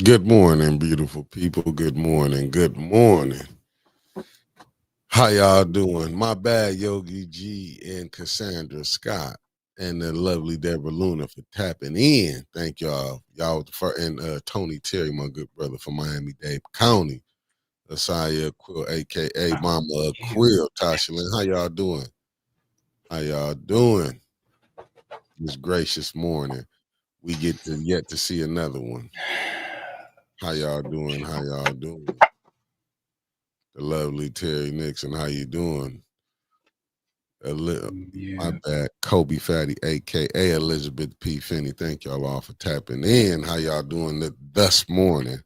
Good morning, beautiful people. Good morning. Good morning. How y'all doing? My bad, Yogi G and Cassandra Scott and the lovely Deborah Luna for tapping in. Thank y'all. Y'all for and Tony Terry, my good brother from Miami-Dade County. Asaya Quill, aka Mama Quill, Tasha Lynn. How y'all doing? How y'all doing? This gracious morning. We get to yet to see another one. How y'all doing? How y'all doing? The lovely Terry Nixon. How you doing? My Yeah. bad. Kobe Fatty, aka Elizabeth P. Finney. Thank y'all all for tapping in. How y'all doing this morning?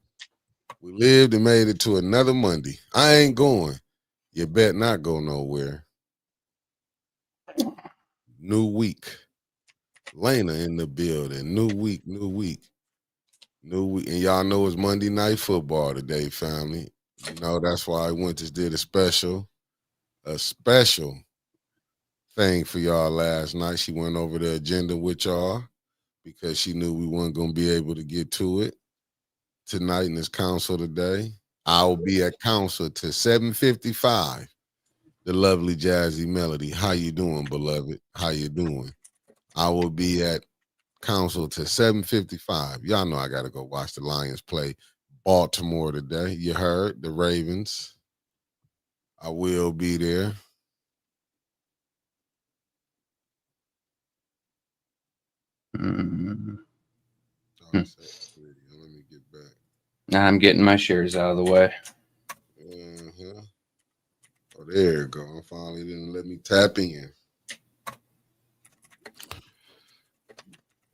We lived and made it to another Monday. I ain't going. You bet not go nowhere. New week. Lena in the building. New week, new week. New week. And y'all know it's Monday night football today, family. You know, that's why I went to did a special thing for y'all last night. She went over the agenda with y'all because she knew we weren't going to be able to get to it tonight in this council today. I will be at council to 7:55. The lovely Jazzy Melody. How you doing, beloved? How you doing? I will be at council to 7:55. Y'all know I got to go watch the Lions play Baltimore today. You heard the Ravens. I will be there. Mm. Oh, that's pretty. Let me get back. Now I'm getting my shares out of the way. Uh-huh. Oh, there you go. I finally didn't let me tap in.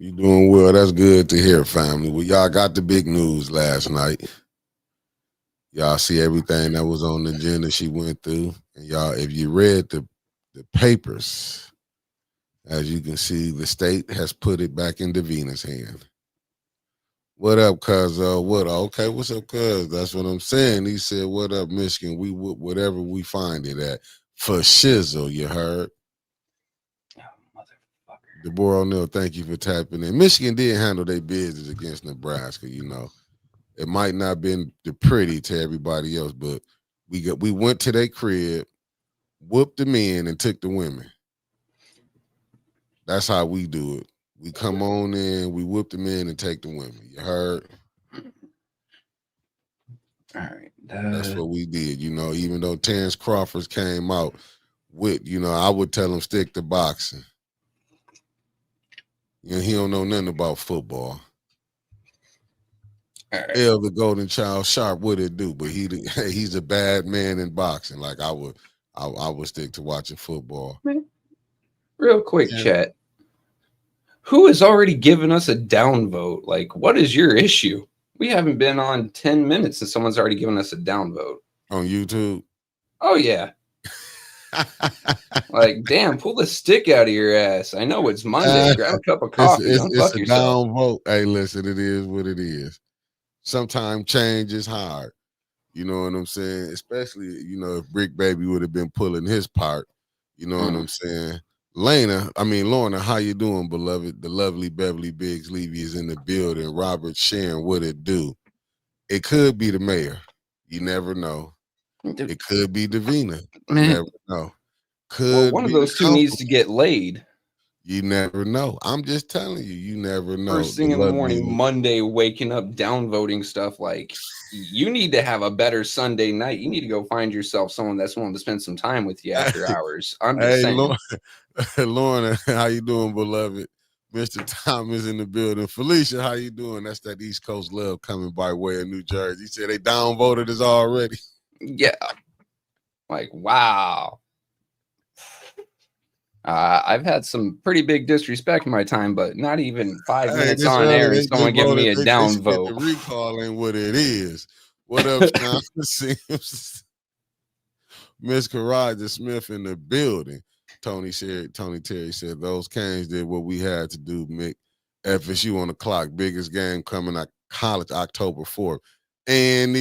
You doing well. That's good to hear, family. Well, y'all got the big news last night. Y'all see everything that was on the agenda she went through. And y'all, if you read the papers, as you can see, the state has put it back into Venus' hand. What up, cuz? What? Okay, what's up, cuz? That's what I'm saying. He said, "What up, Michigan? We whatever we find it at for shizzle." You heard, Oh, motherfucker. Deborah O'Neill. Thank you for tapping in. Michigan did handle their business against Nebraska. You know, it might not have been the pretty to everybody else, but we went to their crib, whooped the men, and took the women. That's how we do it. We come on in, we whoop the men and take the women. You heard? All right. That's what we did. You know, even though Terrence Crawford came out with, I would tell him stick to boxing. You know, he don't know nothing about football. all right. L the Golden Child Sharp would it do, but he's a bad man in boxing. Like I would stick to watching football. Real quick, Yeah. chat. Who has already given us a downvote? Like, what is your issue? We haven't been on 10 minutes and someone's already given us a downvote. On YouTube. Oh, yeah. Like, damn, pull the stick out of your ass. I know it's Monday. Grab a cup of coffee. It's Unfuck a yourself. down vote. Hey, listen, it is what it is. Sometimes change is hard. You know what I'm saying? Especially, if Brick Baby would have been pulling his part. You know what I'm saying? Lorna, how you doing, beloved? The lovely Beverly Biggs Levy is in the building. Robert Sharon, what it do? It could be the mayor. You never know. It could be Davina. You Man, never know. well, Could one of be the those two needs council. to get laid. You never know. I'm just telling you, you never know. First The thing in the lovely morning, Monday, waking up, downvoting stuff. Like, you need to have a better Sunday night. You need to go find yourself someone that's willing to spend some time with you after hours. I'm just Hey, saying. Lorna, how you doing, beloved? Mr. Thomas in the building. Felicia, how you doing? That's that East Coast love coming by way of New Jersey. He said they downvoted us already. Yeah. Like, wow. I've had some pretty big disrespect in my time, but not even 5 Hey, minutes this on early, air and they someone giving me voted. a They said downvote. the recall ain't what it is. What up, Sean Sims? Miss Karaja Smith in the building. Tony Terry said those Canes did what we had to do, Mick. FSU on the clock. Biggest game coming out college October 4th. And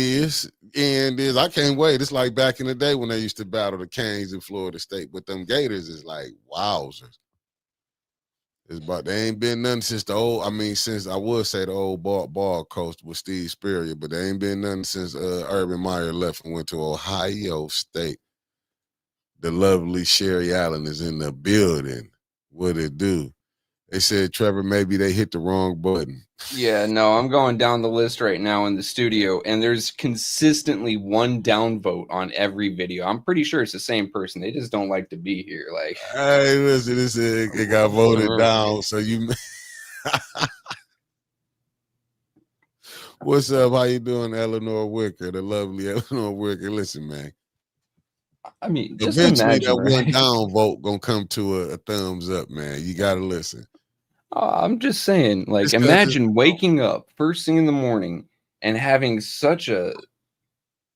I can't wait. It's like back in the day when they used to battle the Canes in Florida State. But them Gators is like wowzers. It's about they ain't been nothing since the old. I mean, since I would say the old ball coach with Steve Spurrier, but there ain't been nothing since Urban Meyer left and went to Ohio State. The lovely Sherry Allen is in the building. What it do? They said, Trevor, maybe they hit the wrong button. Yeah, no, I'm going down the list right now in the studio, and there's consistently one downvote on every video. I'm pretty sure it's the same person. They just don't like to be here. Like, hey, listen, it got voted down. So you, what's up? How you doing, Eleanor Wicker, the lovely Eleanor Wicker? Listen, man. I mean, just Eventually, imagine, that right? one down vote gonna come to a thumbs up, man. You gotta listen. I'm just saying, like, imagine waking up first thing in the morning and having such a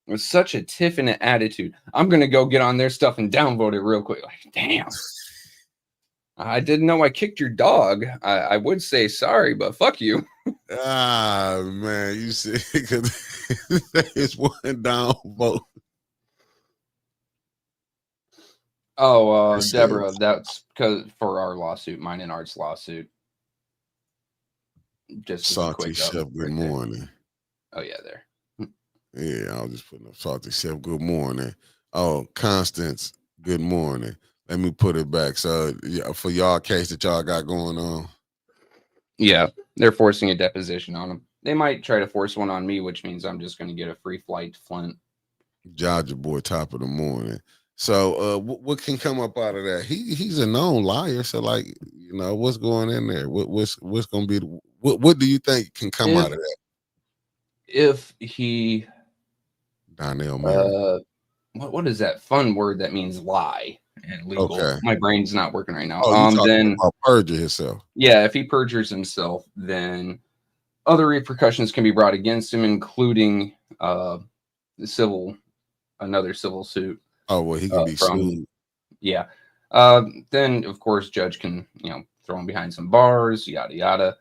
tiff in an attitude. I'm gonna go get on their stuff and downvote it real quick. Like, damn. I didn't know I kicked your dog. I would say sorry, but fuck you. Ah, man, you see, because it's one down vote. Oh, Deborah, that's because for our lawsuit, mine and Art's lawsuit. Just Salty Chef, good morning. Oh, yeah, there. Yeah, I was just putting up Salty Chef, good morning. Oh, Constance, good morning. Let me put it back. So, yeah, for y'all case that y'all got going on. Yeah, they're forcing a deposition on them. They might try to force one on me, which means I'm just going to get a free flight to Flint. Georgia boy, top of the morning. So, what can come up out of that? He's a known liar. So, like, you know, what's going in there? What's going to be? What do you think can come out of that? If he, Donnell Merritt. what is that fun word that means lie and legal? Okay. My brain's not working right now. Oh, you talking about perjure himself? Yeah, if he perjures himself, then other repercussions can be brought against him, including another civil suit. Oh, well, he can be sued. Yeah. Then of course, judge can throw him behind some bars, yada yada.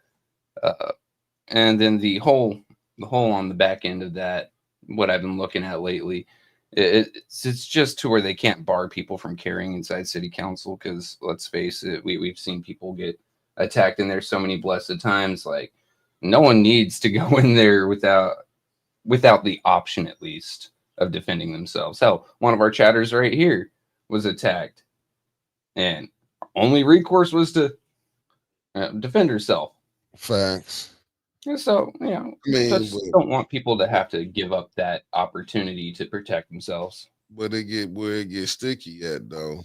And then the whole on the back end of that, what I've been looking at lately, it's just to where they can't bar people from carrying inside city council, because let's face it, we've seen people get attacked in there so many blessed times. Like, no one needs to go in there without the option, at least, of defending themselves. Hell, one of our chatters right here was attacked, and only recourse was to defend herself. Facts. So, just don't want people to have to give up that opportunity to protect themselves. But where it gets sticky at, though,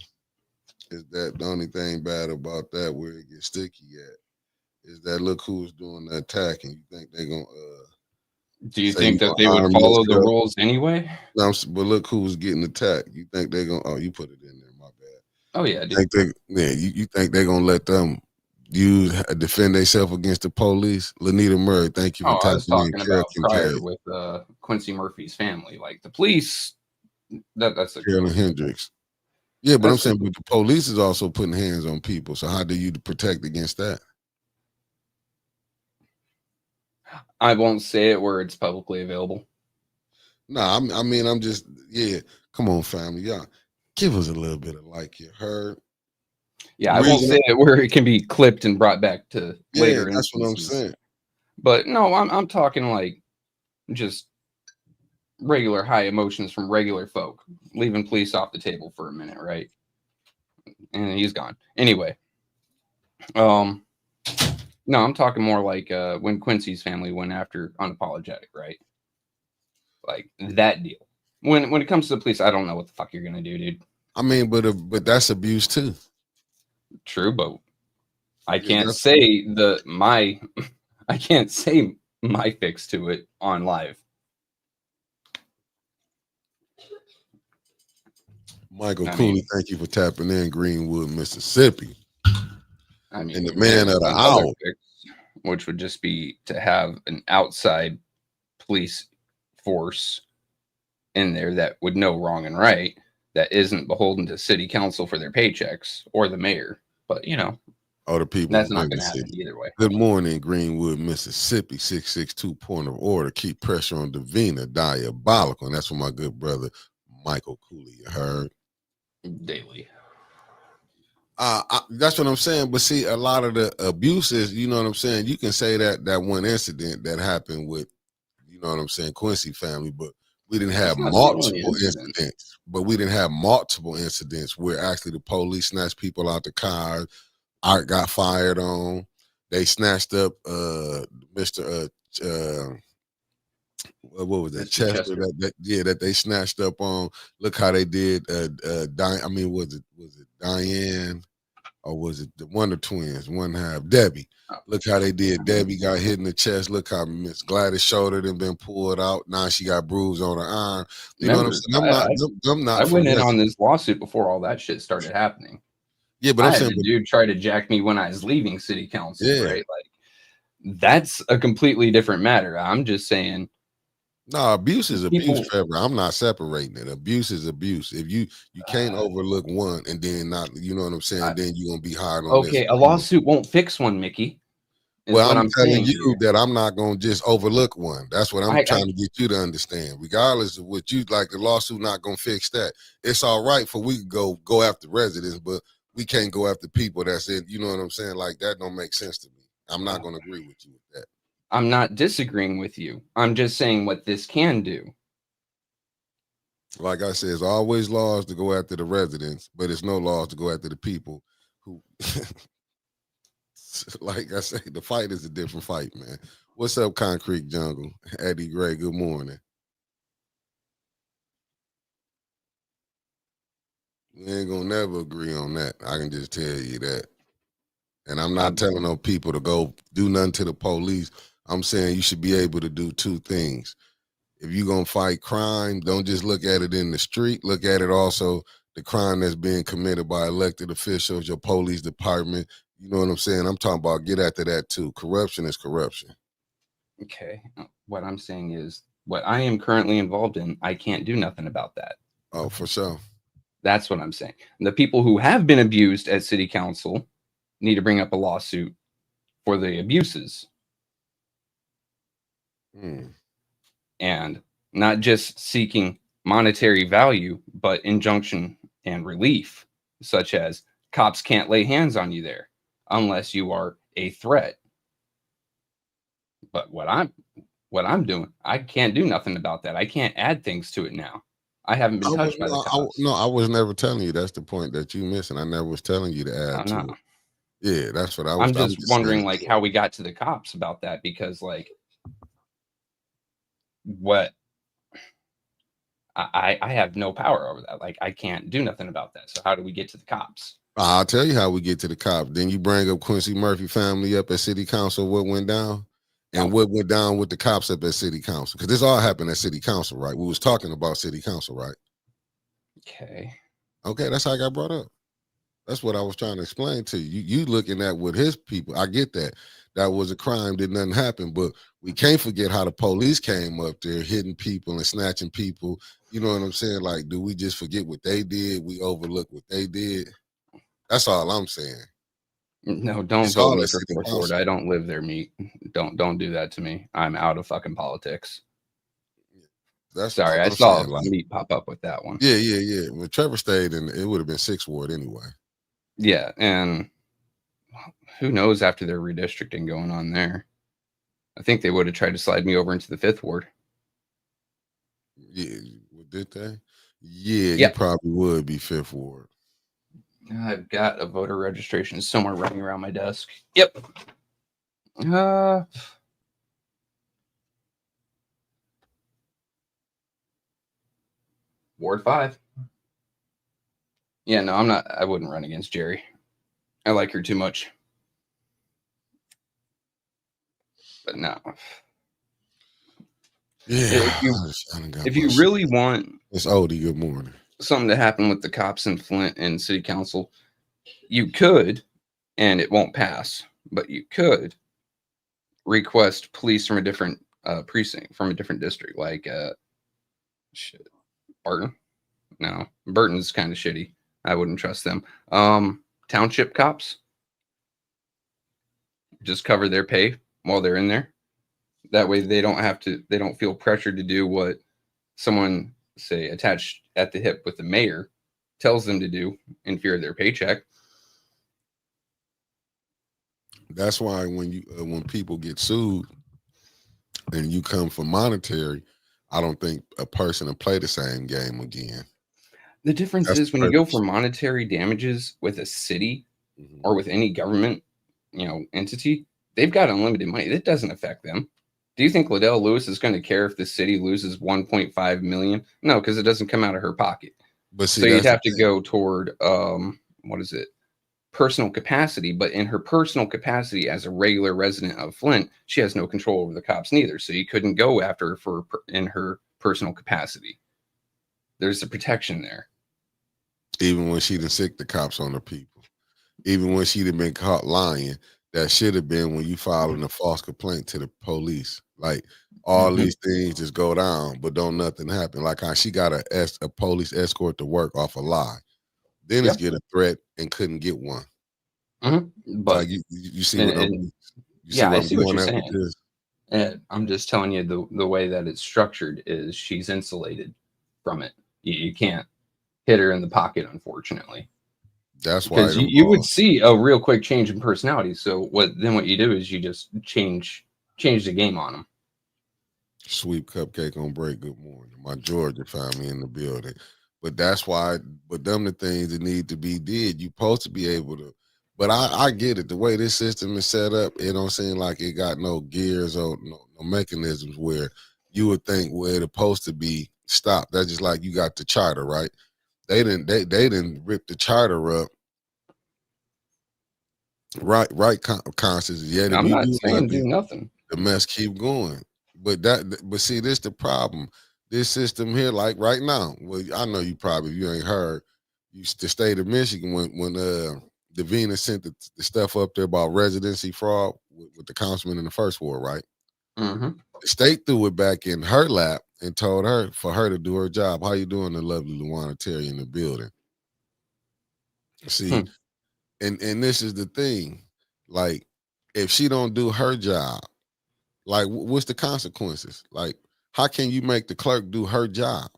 is that the only thing bad about that, where it gets sticky at, is that look who's doing the attacking. You think they're going to... Do you think that they would follow the rules anyway? No, but look who's getting attacked. You think they're going to... Oh, you put it in there, my bad. Oh, yeah, dude. You think they're going to let them defend themselves against the police? Lanita Murray, thank you for I was talking in. about prior with Quincy Murphy's family. Like, the police, that's a Carolyn Hendricks. Yeah, but I'm saying but the police is also putting hands on people. So how do you protect against that? I won't say it where it's publicly available. No, I mean, I'm just, come on, family. Y'all, give us a little bit of like you heard. Yeah, I won't say it where it can be clipped and brought back to later. That's instances. What I'm saying. But no, I'm talking like just regular high emotions from regular folk, leaving police off the table for a minute, right? And he's gone. Anyway, no, I'm talking more like when Quincy's family went after Unapologetic, right? Like that deal. When it comes to the police, I don't know what the fuck you're gonna do, dude. I mean, but that's abuse too. True, but I can't say I can't say my fix to it on live. Michael Cooley, thank you for tapping in. Greenwood, Mississippi. I mean, and the man of the hour, fix, which would just be to have an outside police force in there that would know wrong and right, that isn't beholden to city council for their paychecks or the mayor. But the people, that's not going to happen either way. Good morning, Greenwood, Mississippi. 662 point of order. Keep pressure on Davina. Diabolical. And that's for my good brother Michael Cooley. You heard? Daily. That's what I'm saying. But see, a lot of the abuses, you know what I'm saying. You can say that one incident that happened with, you know what I'm saying, Quincy family, but we didn't have That's not the only multiple incident. incidents. But we didn't have multiple incidents where actually the police snatched people out the car. Art got fired on. They snatched up Mr. What was that? Mr. Chester Chester. that they snatched up on. Look how they did I mean, was it Diane or was it the Wonder Twins, one half, Debbie? Oh, Look how they did. Debbie got hit in the chest. Look how Miss Gladys' shoulder done been pulled out. Now she got bruised on her arm. You know what I'm remember, saying? I'm I not for went in on resident. this lawsuit before all that shit started happening. Yeah, but I I'm had saying, the but dude try to jack me when I was leaving city council, yeah. right? Like, that's a completely different matter. I'm just saying, No, abuse is abuse, people. Trevor. I'm not separating it. Abuse is abuse. If you can't overlook one and then not, you know what I'm saying, then you're gonna be hard on this Okay, a one. lawsuit won't fix one, Mickey, is Well, what I'm I'm telling saying you here. that I'm not gonna just overlook one. That's what I'm I trying to get you to understand. Regardless of what you like, the lawsuit not gonna fix that. It's all right for we could go after residents, but we can't go after people that's in. You know what I'm saying? Like that don't make sense to me. I'm not gonna agree with you with that. I'm not disagreeing with you. I'm just saying what this can do. Like I said, it's always laws to go after the residents, but it's no laws to go after the people who. Like I say, the fight is a different fight, man. What's up, Concrete Jungle? Eddie Gray, good morning. We ain't gonna never agree on that. I can just tell you that. And I'm not Um, telling no people to go do nothing to the police. I'm saying you should be able to do two things. If you're gonna fight crime, don't just look at it in the street. Look at it also the crime that's being committed by elected officials, your police department. You know what I'm saying? I'm talking about get after that too. Corruption is corruption. okay. What I'm saying is what I am currently involved in, I can't do nothing about that. Oh, for sure. That's what I'm saying. And the people who have been abused at city council need to bring up a lawsuit for the abuses Hmm. and not just seeking monetary value, but injunction and relief, such as cops can't lay hands on you there unless you are a threat. But what I'm doing, I can't do nothing about that. I can't add things to it now. I haven't been I was touched by the cops. no, I was never telling you. That's the point that you missing. I never was telling you to No, add to no. it. Yeah, that's what I was. I'm I'm just just saying. wondering like how we got to the cops about that because like what I have no power over that. Like I can't do nothing about that. So how do we get to the cops? I'll tell you how we get to the cops. Then you bring up Quincy Murphy family up at City Council. What went down, and No. what went down with the cops up at City Council? Because this all happened at City Council, right? We was talking about City Council, right? Okay. Okay, that's how I got brought up. That's what I was trying to explain to you. You looking at with his people. I get that. That was a crime, did nothing happen. But we can't forget how the police came up there hitting people and snatching people. You know what I'm saying? Like, do we just forget what they did? We overlook what they did. That's all I'm saying. No, don't It's vote all me at for City fourth ward. Council. I don't live there, meat. Don't do that to me. I'm out of fucking politics. That's Sorry, all I I'm saw saying. Like, meat pop up with that one. yeah. When Trevor stayed in, it would have been 6th Ward anyway. Yeah, and who knows after their redistricting going on there. I think they would have tried to slide me over into the 5th ward. Yeah, did they? Yeah, you Yeah. probably would be 5th Ward. I've got a voter registration somewhere running around my desk. Yep. Ward 5. Yeah, no, I wouldn't run against Jerry. I like her too much. But no. Yeah, I done got If my you shit. really want It's Odie. Good morning. something to happen with the cops in Flint and city council, you could, and it won't pass, but you could request police from a different precinct, from a different district, like shit, Barton. No, Burton's kind of shitty. I wouldn't trust them. Township cops, just cover their pay while they're in there. That way they don't have to, they don't feel pressured to do what someone, say, attached at the hip with the mayor tells them to do in fear of their paycheck. That's why when people get sued and you come for monetary, I don't think a person will play the same game again. The difference That's the is when you go for purpose. monetary damages with a city Mhm. or with any government, entity, they've got unlimited money. That doesn't affect them. Do you think Liddell Lewis is going to care if the city loses 1.5 million? No, because it doesn't come out of her pocket. But see, So you'd that's the have to thing. go toward what is it? Personal capacity, but in her personal capacity as a regular resident of Flint, she has no control over the cops neither. So you couldn't go after her in her personal capacity. There's the protection there. Even when she done sick the cops on the people, even when she'd have been caught lying, that should have been when you filing a false complaint to the police. Like all Hmm. these things just go down, but don't nothing happen. Like how she got a police escort to work off a lie. Then it's Yep. get a threat and couldn't get one. But Like you see and, what and you see yeah, where I I'm see what going you're at with saying. this. And I'm just telling you the way that it's structured is she's insulated from it. You can't hit her in the pocket, unfortunately, That's why because it you would involves see a real quick change in personality. So what you do is you just change the game on them. sweet cupcake on break. Good morning. My Georgia family in the building. But that's why, but them the things that need to be did. You supposed to be able to. But I get it. The way this system is set up, it don't seem like it got no gears or no mechanisms where you would think where it's supposed to be stopped. That's just like you got the charter, right? They didn't rip the charter up. Right, Constance. Yet if I'm you not do saying do nothing, nothing. the mess keep going. But see, this the problem. This system here, like right now, well, I know you probably you ain't heard. The state of Michigan when Davina sent the stuff up there about residency fraud with the councilman in the first war, right? Hmm. The state threw it back in her lap and told her for her to do her job. How you doing, the lovely Luana Terry in the building? See, Hmm. and this is the thing, like if she don't do her job. Like, what's the consequences? Like, how can you make the clerk do her job?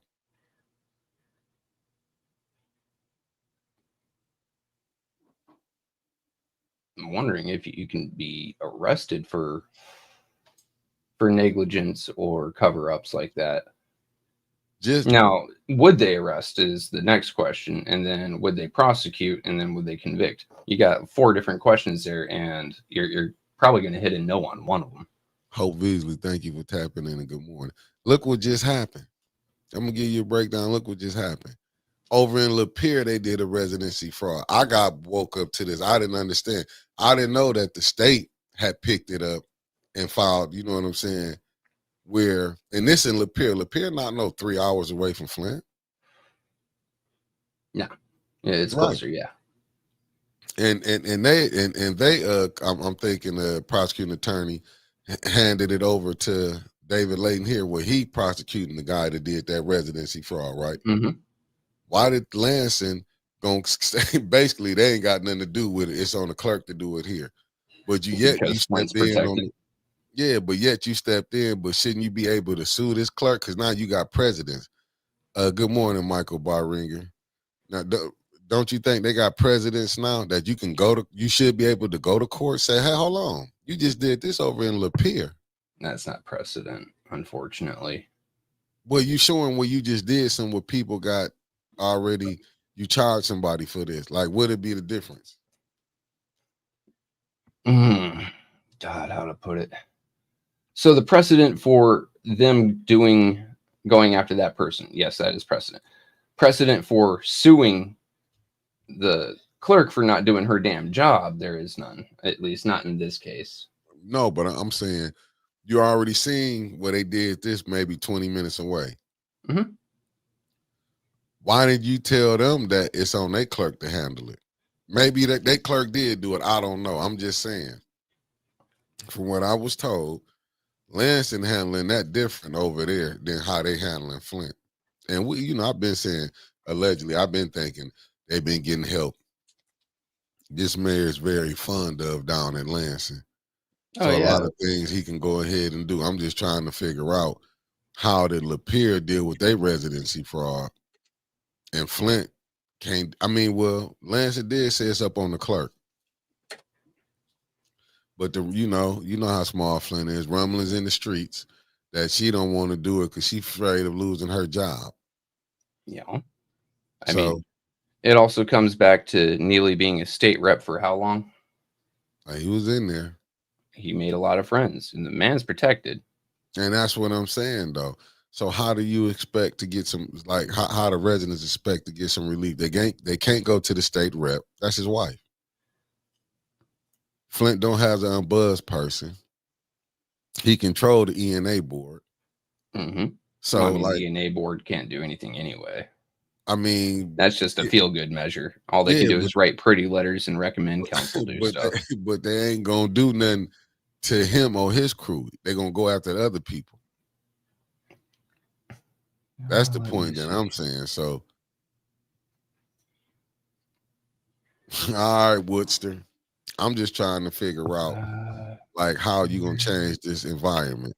I'm wondering if you can be arrested for negligence or cover ups like that. Just Now, would they arrest is the next question, and then would they prosecute, and then would they convict? You got four different questions there, and you're probably going to hit a no on one of them. Hope Beasley, thank you for tapping in and good morning. Look what just happened. I'm gonna give you a breakdown. Look what just happened. Over in Lapeer, they did a residency fraud. I got woke up to this. I didn't understand. I didn't know that the state had picked it up and filed. You know what I'm saying? Where and this in Lapeer, Lapeer not no 3 hours away from Flint. Yeah, yeah, it's Right. closer. Yeah. And they I'm thinking the prosecuting attorney handed it over to David Layton here where he prosecuting the guy that did that residency fraud, right? Hmm. Why did Lansing going say basically they ain't got nothing to do with it. It's on the clerk to do it here. But you Because Flint's stepped in on protected. the yeah, but yet you stepped in, but shouldn't you be able to sue this clerk? Because now you got presidents. Good morning, Michael Barringer. Now, don't you think they got presidents now that you can go to? You should be able to go to court. Say, hey, hold on, you just did this over in Lapeer. That's not precedent, unfortunately. Well, you showing where you just did some where people got already. You charged somebody for this. Like, would it be the difference? Mm, God, how to put it? So the precedent for them going after that person, yes, that is precedent. Precedent for suing the clerk for not doing her damn job, there is none. At least not in this case. No, but I'm saying you already seen where they did this maybe 20 minutes away. Hmm. Why did you tell them that it's on their clerk to handle it? Maybe that they clerk did do it. I don't know. I'm just saying. From what I was told, Lansing handling that different over there than how they handling Flint. And I've been saying allegedly, I've been thinking they've been getting help. This mayor is very fond of down in Lansing. Oh So a yeah. lot of things he can go ahead and do. I'm just trying to figure out how did Lapeer deal with their residency fraud and Flint can't. I mean, well, Lansing did say it's up on the clerk. But you know how small Flint is. Rumblings in the streets that she don't want to do it because she's afraid of losing her job. You know, I So mean, it also comes back to Neely being a state rep for how long? he was in there. He made a lot of friends, and the man's protected. And that's what I'm saying, though. So how do you expect to get some, like, how the residents expect to get some relief? They can't go to the state rep. That's his wife. Flint don't have the unbuzzed person. He controlled the ENA board. Mm-hmm. So, Well, I mean, like, the ENA board can't do anything anyway. I mean, That's just a feel-good measure. All they can yeah, do is write pretty letters and recommend council do but stuff. but they ain't gonna do nothing to him or his crew. They're gonna go after the other people. That's the point that I'm saying. So, all right, Woodster. I'm just trying to figure out, like, how you gonna change this environment.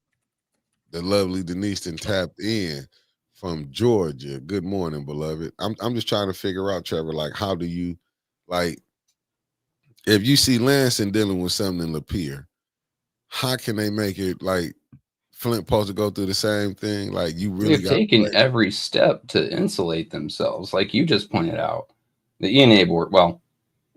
The lovely Denise tapped in from Georgia. Good morning, beloved. I'm just trying to figure out, Trevor, like, how do you, like, if you see Lansing dealing with something in Lapeer, how can they make it like Flint supposed to go through the same thing? Like, you really They've got taken every step to insulate themselves, like you just pointed out. The ENA board, well,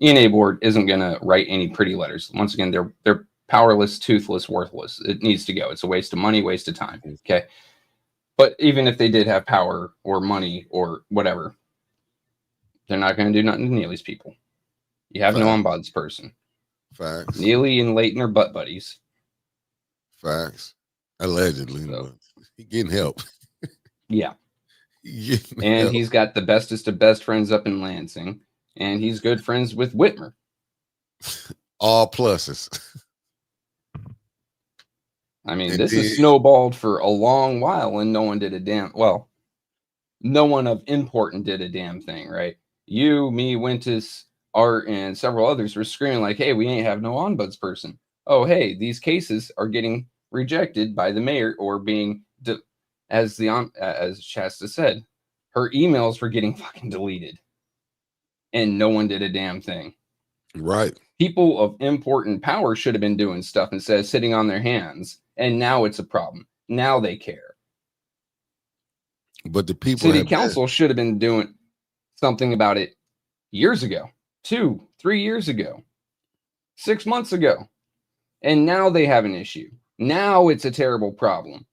ENA board isn't going to write any pretty letters. Once again, they're powerless, toothless, worthless. It needs to go. It's a waste of money, waste of time. Okay. But even if they did have power or money or whatever, they're not going to do nothing to Neely's people. You have no ombuds person. Facts. Neely and Leighton are butt buddies. Facts. Allegedly, So, but he getting help. Yeah. Getting And help. he's got the bestest of best friends up in Lansing. And he's good friends with Whitmer. All pluses. I mean, this has snowballed for a long while and no one did a damn, well, no one of important did a damn thing, right? You, me, Wintus, Art, and several others were screaming like, hey, we ain't have no ombuds person. Oh, hey, these cases are getting rejected by the mayor or being, as Shasta said, her emails were getting fucking deleted. And no one did a damn thing. Right. People of important power should have been doing stuff instead of sitting on their hands. And now it's a problem. Now they care. But the people City council should have been doing something about it years ago, 2, 3 years ago, 6 months ago. And now they have an issue. Now it's a terrible problem.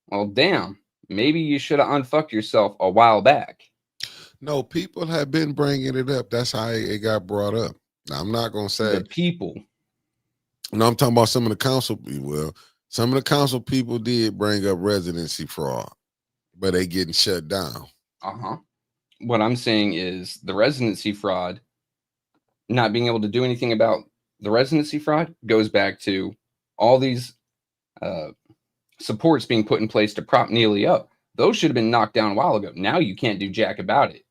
Well, damn, maybe you should have unfucked yourself a while back. No, people have been bringing it up. That's how it got brought up. Now, I'm not going to say the people. No, I'm talking about some of the council people. Well, some of the council people did bring up residency fraud, but they getting shut down. What I'm saying is the residency fraud, not being able to do anything about the residency fraud goes back to all these supports being put in place to prop Neely up. Those should have been knocked down a while ago. Now you can't do jack about it.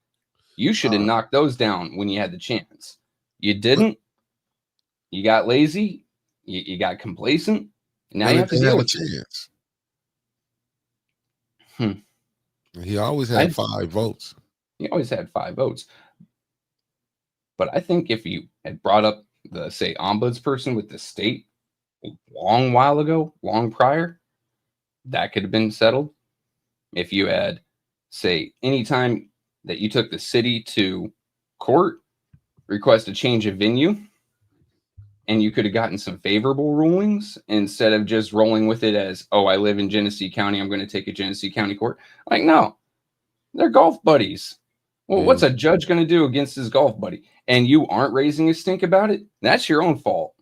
You should have knocked those down when you had the chance. You didn't. You got lazy. You got complacent. Now you have to deal with chance. He always had 5 votes. He always had 5 votes. But I think if you had brought up the, say, ombuds person with the state a long while ago, long prior, that could have been settled. If you had, say, anytime that you took the city to court, request a change of venue, and you could have gotten some favorable rulings instead of just rolling with it as, oh, I live in Genesee County, I'm going to take a Genesee County court. Like, no, they're golf buddies. Well, what's a judge going to do against his golf buddy? And you aren't raising a stink about it? That's your own fault.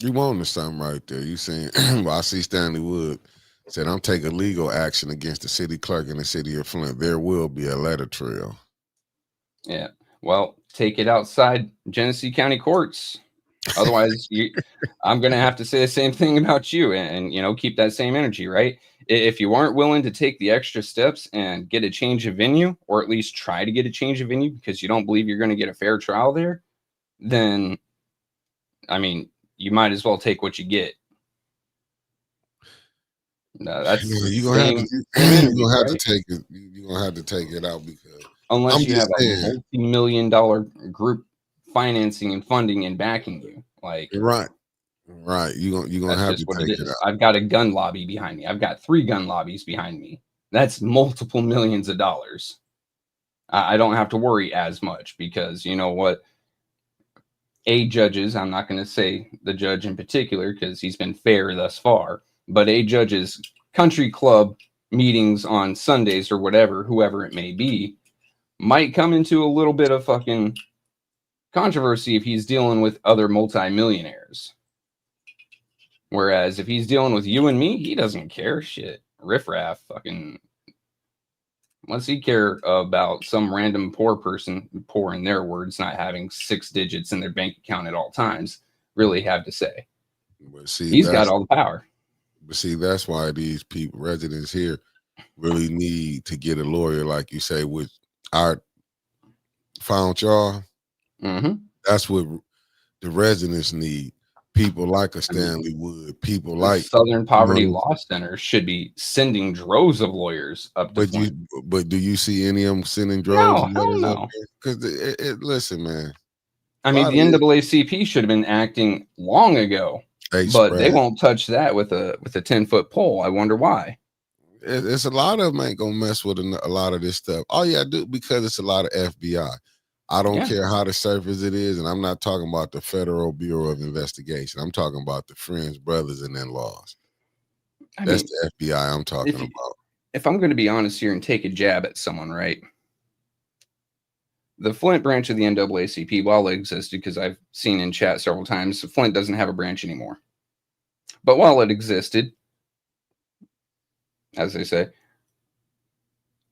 You wanting something right there. You saying, well, I see Stanley Wood said, I'm taking legal action against the city clerk in the city of Flint. There will be a letter trail. Yeah. Well, take it outside Genesee County courts. Otherwise, I'm going to have to say the same thing about you and, you know, keep that same energy, right? If you aren't willing to take the extra steps and get a change of venue, or at least try to get a change of venue because you don't believe you're going to get a fair trial there, then, I mean, you might as well take what you get. No, that's you're gonna have to take it. You're gonna have to take it out because unless you have a multi-million-dollar group financing and funding and backing you. Like, right. You're gonna that's have to just what it take it is. out. I've got a gun lobby behind me. I've got 3 gun lobbies behind me. That's multiple millions of dollars. I don't have to worry as much because you know what? Judges, I'm not going to say the judge in particular because he's been fair thus far, but judge's country club meetings on Sundays or whatever, whoever it may be, might come into a little bit of fucking controversy if he's dealing with other multimillionaires. Whereas if he's dealing with you and me, he doesn't care. Shit. Riffraff, fucking. What's he care about some random poor person, poor in their words, not having 6 digits in their bank account at all times, really have to say? But see, He's got all the power. But see, that's why these people, residents here, really need to get a lawyer, like you say, which I found y'all. Mm-hmm. That's what the residents need. People like a Stanley Wood, people The like Southern Poverty Law Center should be sending droves of lawyers up to Flint. But do you see any of them sending droves? No, hell no. Because listen, man. I mean, the NAACP should have been acting long ago, but they won't touch that with a 10-foot pole. I wonder why. It's a lot of them ain't gonna mess with a lot of this stuff. Oh yeah, I do, because it's a lot of FBI. I don't care how the surface it is, and I'm not talking about the Federal Bureau of Investigation. I'm talking about the friends, brothers, and in-laws. That's the FBI I'm talking about. If I'm going to be honest here and take a jab at someone, right? The Flint branch of the NAACP, while it existed, because I've seen in chat several times, Flint doesn't have a branch anymore. But while it existed, as they say,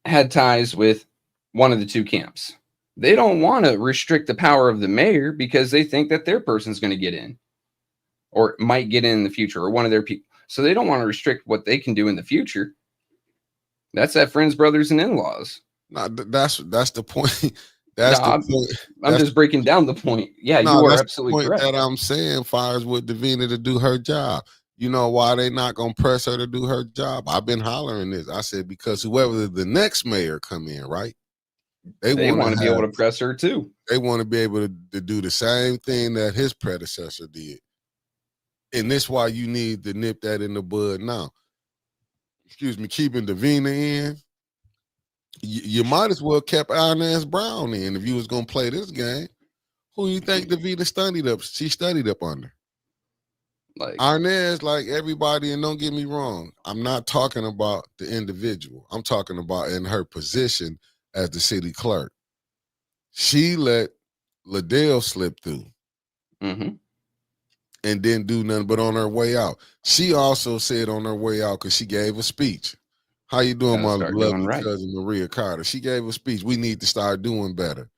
had ties with one of the 2 camps. They don't want to restrict the power of the mayor because they think that their person's going to get in or might get in the future, or one of their people. So they don't want to restrict what they can do in the future. That's that friends, brothers, and in-laws. No, that's the point. That's the point. I'm just breaking down the point. Yeah, you are absolutely correct. That I'm saying fires with Davina to do her job. You know why they not gonna press her to do her job? I've been hollering this. I said because whoever the next mayor come in, right? They want to be able to press her too. They want to be able to do the same thing that his predecessor did. And that's why you need to nip that in the bud now. Excuse me, keeping Davina in. You might as well kept Inez Brown in if you was gonna play this game. Who you think Davina studied up? She studied up under. Like Inez, like everybody, and don't get me wrong, I'm not talking about the individual. I'm talking about in her position as the city clerk. She let Liddell slip through. Mm-hmm. And didn't do nothing but on her way out. She also said on her way out, because she gave a speech. How you doing, my lovely cousin Maria Carter? She gave a speech. We need to start doing better.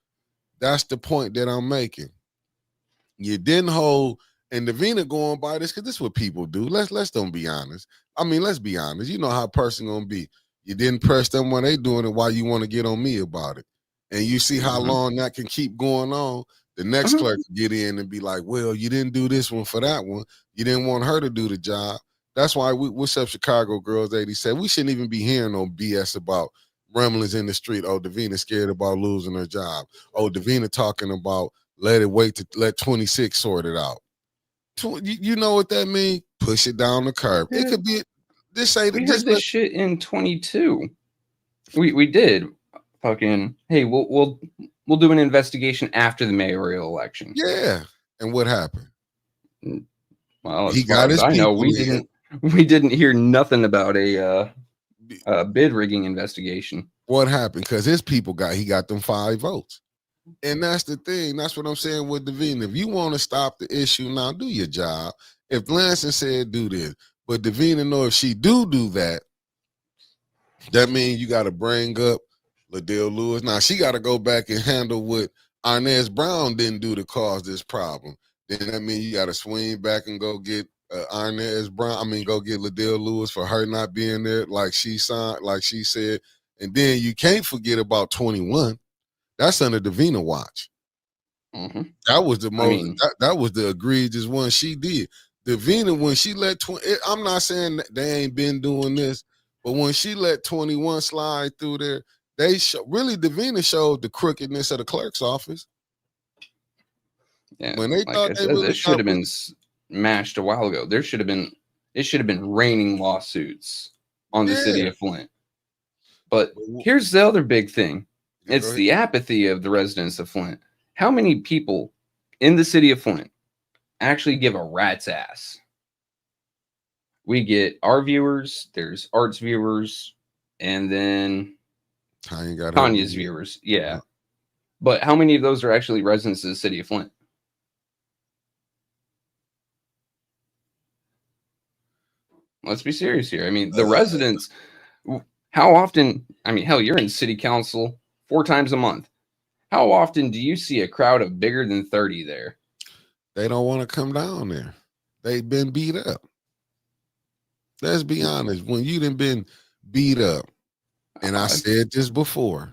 That's the point that I'm making. You didn't hold, and Davina going by this, because this is what people do. Let's don't be honest. I mean, let's be honest. You know how a person gonna be. You didn't press them when they doing it, why you want to get on me about it. And you see how long that can keep going on. The next clerk can get in and be like, well, you didn't do this one for that one. You didn't want her to do the job. That's why what's up, Chicago Girls 87? We shouldn't even be hearing no BS about rumblings in the street. Oh, Davina scared about losing her job. Oh, Davina talking about let 26 sort it out. You know what that means? Push it down the curb. It could be this ain't we heard this shit in 22. We did. Fucking hey, we'll do an investigation after the mayoral election. Yeah. And what happened? Well, as far as I know, we didn't hear nothing about a bid rigging investigation. What happened? Because his people he got them 5 votes. And that's the thing. That's what I'm saying with Davina. If you want to stop the issue now, do your job. If Lansing said do this, but Davina know if she do that, that means you got to bring up Liddell Lewis. Now she got to go back and handle what Inez Brown didn't do to cause this problem. Then that means you got to swing back and go get Inez Brown. I mean, go get Liddell Lewis for her not being there, like she signed, like she said. And then you can't forget about 21. That's under Davina watch. Mm-hmm. That was the most. That was the egregious one she did. Davina, when she let I'm not saying that they ain't been doing this, but when she let 21 slide through there, really Davina showed the crookedness of the clerk's office. Yeah, When they like I thought they said, really this should got have been smashed a while ago. It should have been raining lawsuits on the city yeah. of Flint. But But here's the other big thing. yeah, go It's ahead. the apathy of the residents of Flint. How many people in the city of Flint actually give a rat's ass? We get our viewers, there's Art's viewers, and then Tanya got her Tanya's view. viewers. Yeah. But how many of those are actually residents of the city of Flint? Let's be serious here. I mean, the residents, how often, I mean, hell, you're in city council 4 times a month. How often do you see a crowd of bigger than 30 there? They don't want to come down there. They've been beat up. Let's be honest. When you done been beat up, and I said this before,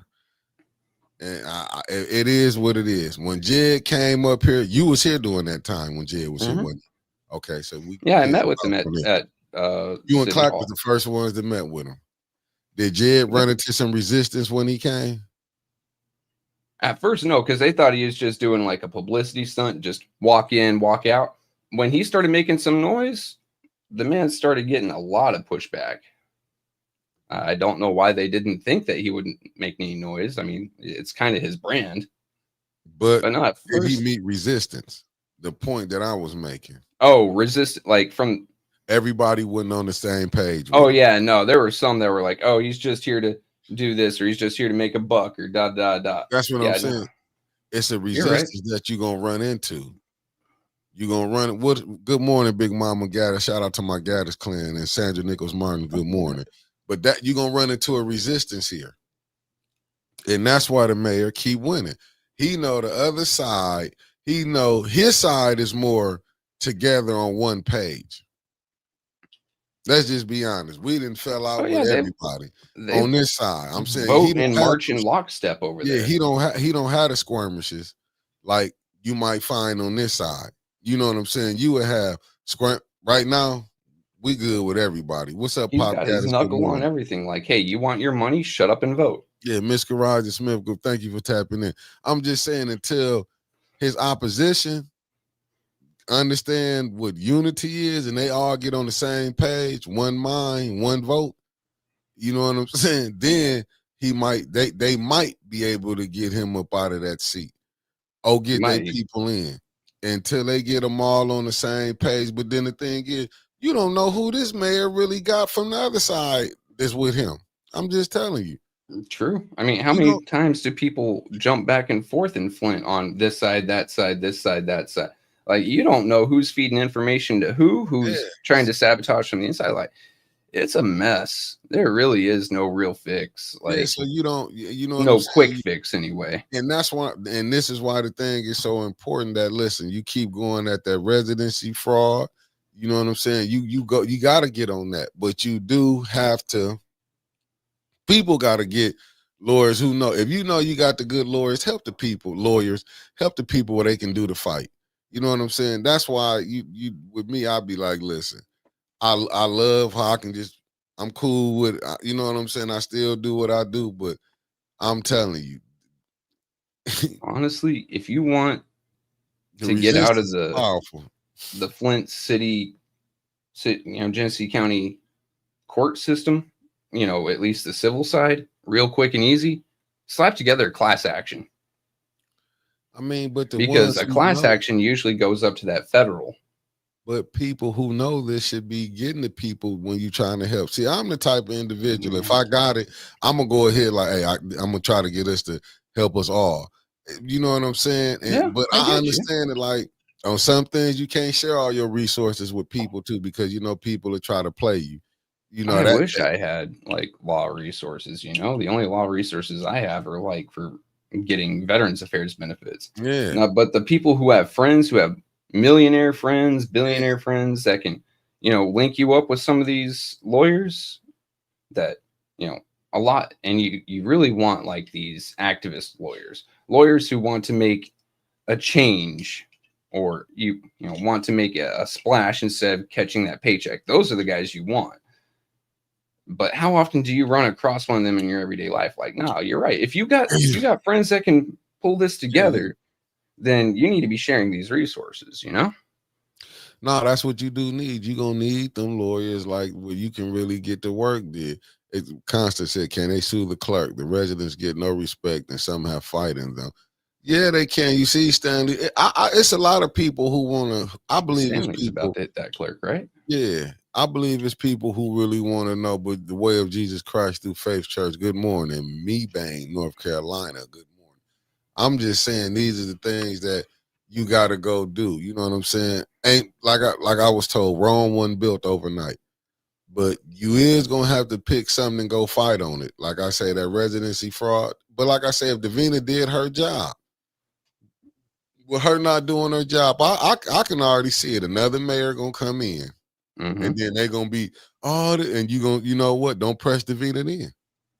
and it is what it is. When Jed came up here, you was here during that time when Jed was here, wasn't you? Okay, so we Yeah, I can't met with them talk on it. at You and City Clark was Hall. the first ones that met with him. Did Jed run into some resistance when he came? At first, no, because they thought he was just doing like a publicity stunt, just walk in, walk out. When he started making some noise, the man started getting a lot of pushback. I don't know why they didn't think that he wouldn't make any noise. I mean, it's kind of his brand. But But no, at did he first, meet resistance? The point that I was making. oh, resist like from Everybody wasn't on the same page. oh With him. yeah, no, there were some that were like, oh, he's just here to do this, or he's just here to make a buck, or da da da. That's what I'm Yeah, no, saying. It's a you're right. resistance that you're gonna run into. You're gonna run it. What good morning, Big Mama Gaddis. Shout out to my Gaddis clan and Sandra Nichols Martin. Good morning. But that you're gonna run into a resistance here. And that's why the mayor keep winning. He know the other side, he know his side is more together on one page. Let's just be honest. We didn't fell out Oh with yeah, everybody they on this side. I'm saying he vote don't and have march in lockstep over yeah, there. he don't have the skirmishes like you might find on this side. You know what I'm saying? You would have right now. We good with everybody. What's up, He's Pop got his Gaddis? Good knuckle on morning. everything. Like, hey, you want your money? Shut up and vote. Yeah, Miss Garage and Smith, good. Thank you for tapping in. I'm just saying until his opposition understand what unity is and they all get on the same page, one mind, one vote. You know what I'm saying? Then they might be able to get him up out of that seat. Or get their Might. people in until they get them all on the same page. But then the thing is, you don't know who this mayor really got from the other side that's with him. I'm just telling you. True. I mean, how You many don't. times do people jump back and forth in Flint on this side, that side, this side, that side? Like, you don't know who's feeding information to who's trying to sabotage from the inside. Like, it's a mess. There really is no real fix. Yeah, Like, so you don't. You know what I'm no quick saying. fix anyway. And that's why. And this is why the thing is so important. That listen, you keep going at that residency fraud. You know what I'm saying. You go. You got to get on that. But you do have to. People got to get lawyers who know. If you know you got the good lawyers, help the people. Lawyers help the people what they can do to fight. You know what I'm saying? That's why you with me, I'd be like, listen, I love how I can just. I'm cool with. You know what I'm saying? I still do what I do, but I'm telling you, Honestly, if you want the to get out resistance of is powerful. the Flint City, Genesee County court system, at least the civil side, real quick and easy, slap together a class action. I mean, but the Because ones a who class know, action usually goes up to that federal. but people who know this should be getting the people when you're trying to help. See, I'm the type of individual. If I got it, I'm gonna go ahead like, hey, I'm gonna try to get us to help us all. You know what I'm saying? Yeah, But I I get you. understand it. Like on some things, you can't share all your resources with people too, because people will try to play you. You know I that. wish I had like law resources. The only law resources I have are like for getting Veterans Affairs benefits. Yeah. Now, but the people who have friends who have millionaire friends, billionaire friends that can, link you up with some of these lawyers that, a lot. And you really want like these activist lawyers who want to make a change, or want to make a splash instead of catching that paycheck. Those are the guys you want. But how often do you run across one of them in your everyday life? Like, no, you're right. If you got friends that can pull this Yeah. together, then you need to be sharing these resources, you know? No, that's what you do need. You gonna need them lawyers like where you can really get the work did. Constant said, can they sue the clerk? The residents get no respect and some have fighting them. Yeah, they can. You see, Stanley, it's a lot of people who want to. I believe it's Stanley's about people. to hit that clerk, right? Yeah, I believe it's people who really want to know. But the way of Jesus Christ through Faith Church. Good morning, Mebane, North Carolina. Good morning. I'm just saying these are the things that you got to go do. You know what I'm saying? Ain't like I was told, Rome wasn't built overnight. But you is gonna have to pick something and go fight on it. Like I say, that residency fraud. But like I say, if Davina did her job, with her not doing her job, I can already see it. Another mayor gonna come in, and then they gonna be and you know what? Don't press Davina in.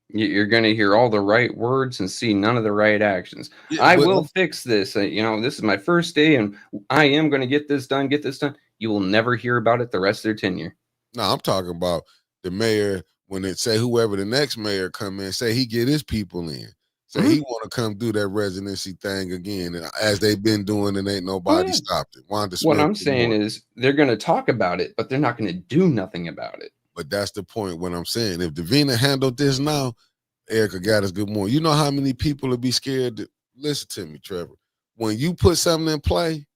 You're going to hear all the right words and see none of the right actions. Yeah, I but will fix this. This is my first day and I am going to get this done, You will never hear about it the rest of their tenure. no, I'm talking about the mayor when it say whoever the next mayor come in, say he get his people in. Say he want to come do that residency thing again, and as they've been doing, and ain't nobody stopped it. Wanda What Smith. I'm saying is they're going to talk about it, but they're not going to do nothing about it. But that's the point. What I'm saying, if Davina handled this now, Erica got us good morning. You know how many people would be scared to listen to me, Trevor. When you put something in play,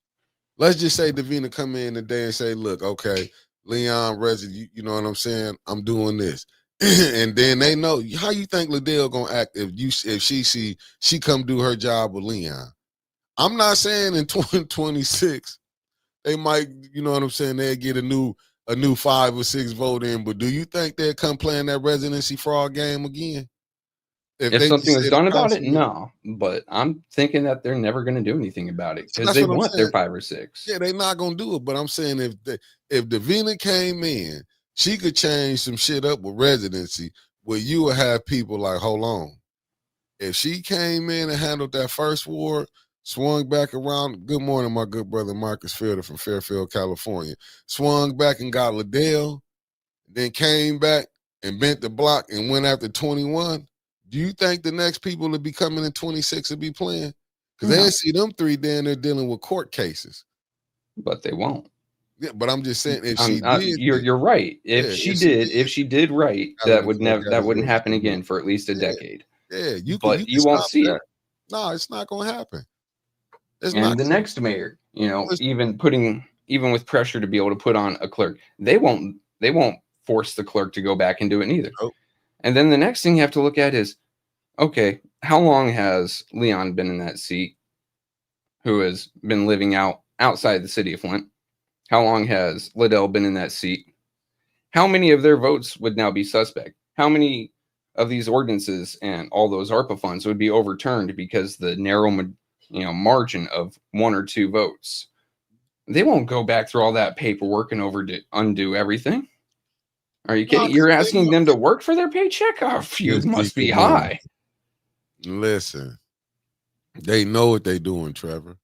let's just say Davina come in today and say, look, okay, Leon Resi, you know what I'm saying? I'm doing this. And then they know how you think Liddell gonna act if she come do her job with Leon. I'm not saying in 2026 they might, you know what I'm saying, they'll get a new 5 or 6 vote in, but do you think they'll come playing that residency fraud game again? If They something just was say the done about it, councilman, no. But I'm thinking that they're never going to do anything about it so because that's they what I'm want their saying. 5 or 6. Yeah, they're not gonna do it. But I'm saying if Davina came in, she could change some shit up with residency where you would have people like, hold on. If she came in and handled that first ward, swung back around. Good morning, my good brother Marcus Fielder from Fairfield, California. Swung back and got Liddell, then came back and bent the block and went after 21. Do you think the next people that be coming in 26 will be playing? Because they see them 3 down there dealing with court cases. But they won't. Yeah, but I'm just saying if she did, You're right. If she did right, that wouldn't happen again for at least a decade. Yeah, you But can you won't stop see that. it. No, it's not gonna happen. It's not. And the next mayor, even with pressure to be able to put on a clerk, they won't force the clerk to go back and do it either. Nope. And then the next thing you have to look at is, okay, how long has Leon been in that seat? Who has been living outside the city of Flint? How long has Liddell been in that seat? How many of their votes would now be suspect? How many of these ordinances and all those ARPA funds would be overturned because the narrow, margin of 1 or 2 votes? They won't go back through all that paperwork and undo everything. Are you kidding? You're asking them to work for their paycheck? Oh, you must be high. Listen, they know what they're doing, Trevor.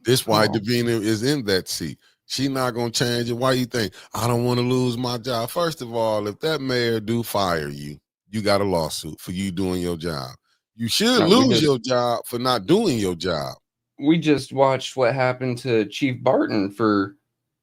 This why Davina is in that seat. She not gonna change it. Why you think I don't want to lose my job? First of all, if that mayor do fire you, you got a lawsuit for you doing your job. You should lose your job for not doing your job. We just watched what happened to Chief Barton for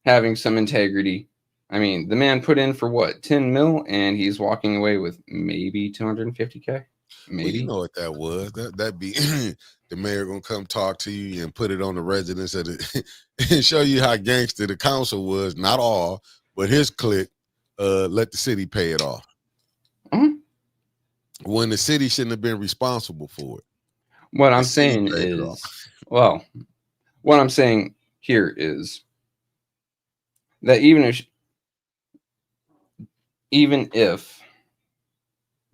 having some integrity. I mean, the man put in for what, 10 mil, and he's walking away with maybe 250K. Maybe. Well, you know what that was. That be the mayor gonna come talk to you and put it on the residents of the and show you how gangster the council was. Not all, but his clique. Let the city pay it off. When the city shouldn't have been responsible for it. What I'm saying is, what I'm saying here is that even if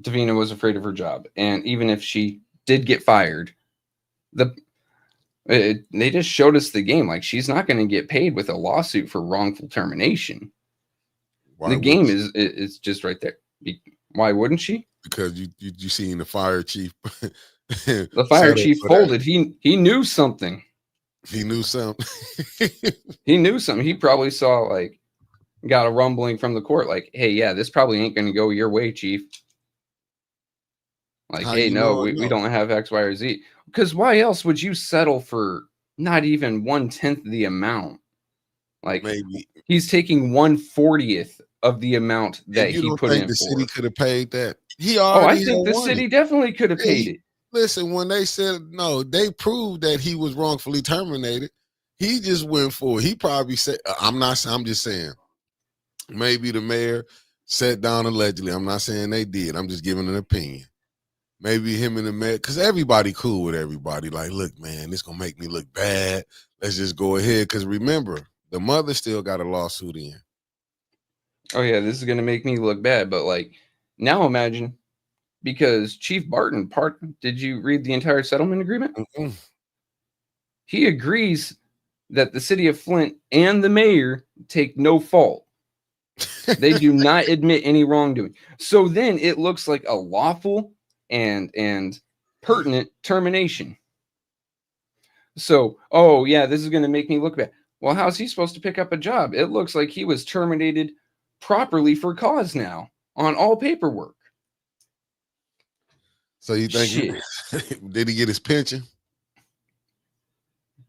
Davina was afraid of her job, and even if she did get fired, they just showed us the game. Like, she's not going to get paid with a lawsuit for wrongful termination. The game is just right there. Why wouldn't she? Because you seen the fire chief. The fire chief folded. He knew something. He knew something. He knew something. He probably saw, got a rumbling from the court, hey, yeah, this probably ain't going to go your way, chief. Hey, no, we don't have X, Y, or Z. Because why else would you settle for Not even 1/10 the amount. Like, Maybe. he's taking 1/40th of the amount And that you he don't put think in the city for. could have paid that? He Oh, I already had think the won it. city definitely could have Yeah, paid it. listen, when they said no, they proved that he was wrongfully terminated. He just went for it. He probably said, I'm just saying, maybe the mayor sat down allegedly. I'm not saying they did. I'm just giving an opinion. Maybe him and the mayor, because everybody cool with everybody. Like, look, man, this going to make me look bad. Let's just go ahead. Because remember, the mother still got a lawsuit in. Oh yeah, this is gonna make me look bad, but like now imagine, because Chief Barton, did you read the entire settlement agreement? Mm-mm. He agrees that the city of Flint and the mayor take no fault. They do not admit any wrongdoing. So then it looks like a lawful and pertinent termination. So, oh yeah, this is going to make me look bad. Well, how's he supposed to pick up a job? It looks like he was terminated properly for cause now on all paperwork. So you think Shit. did he get his pension?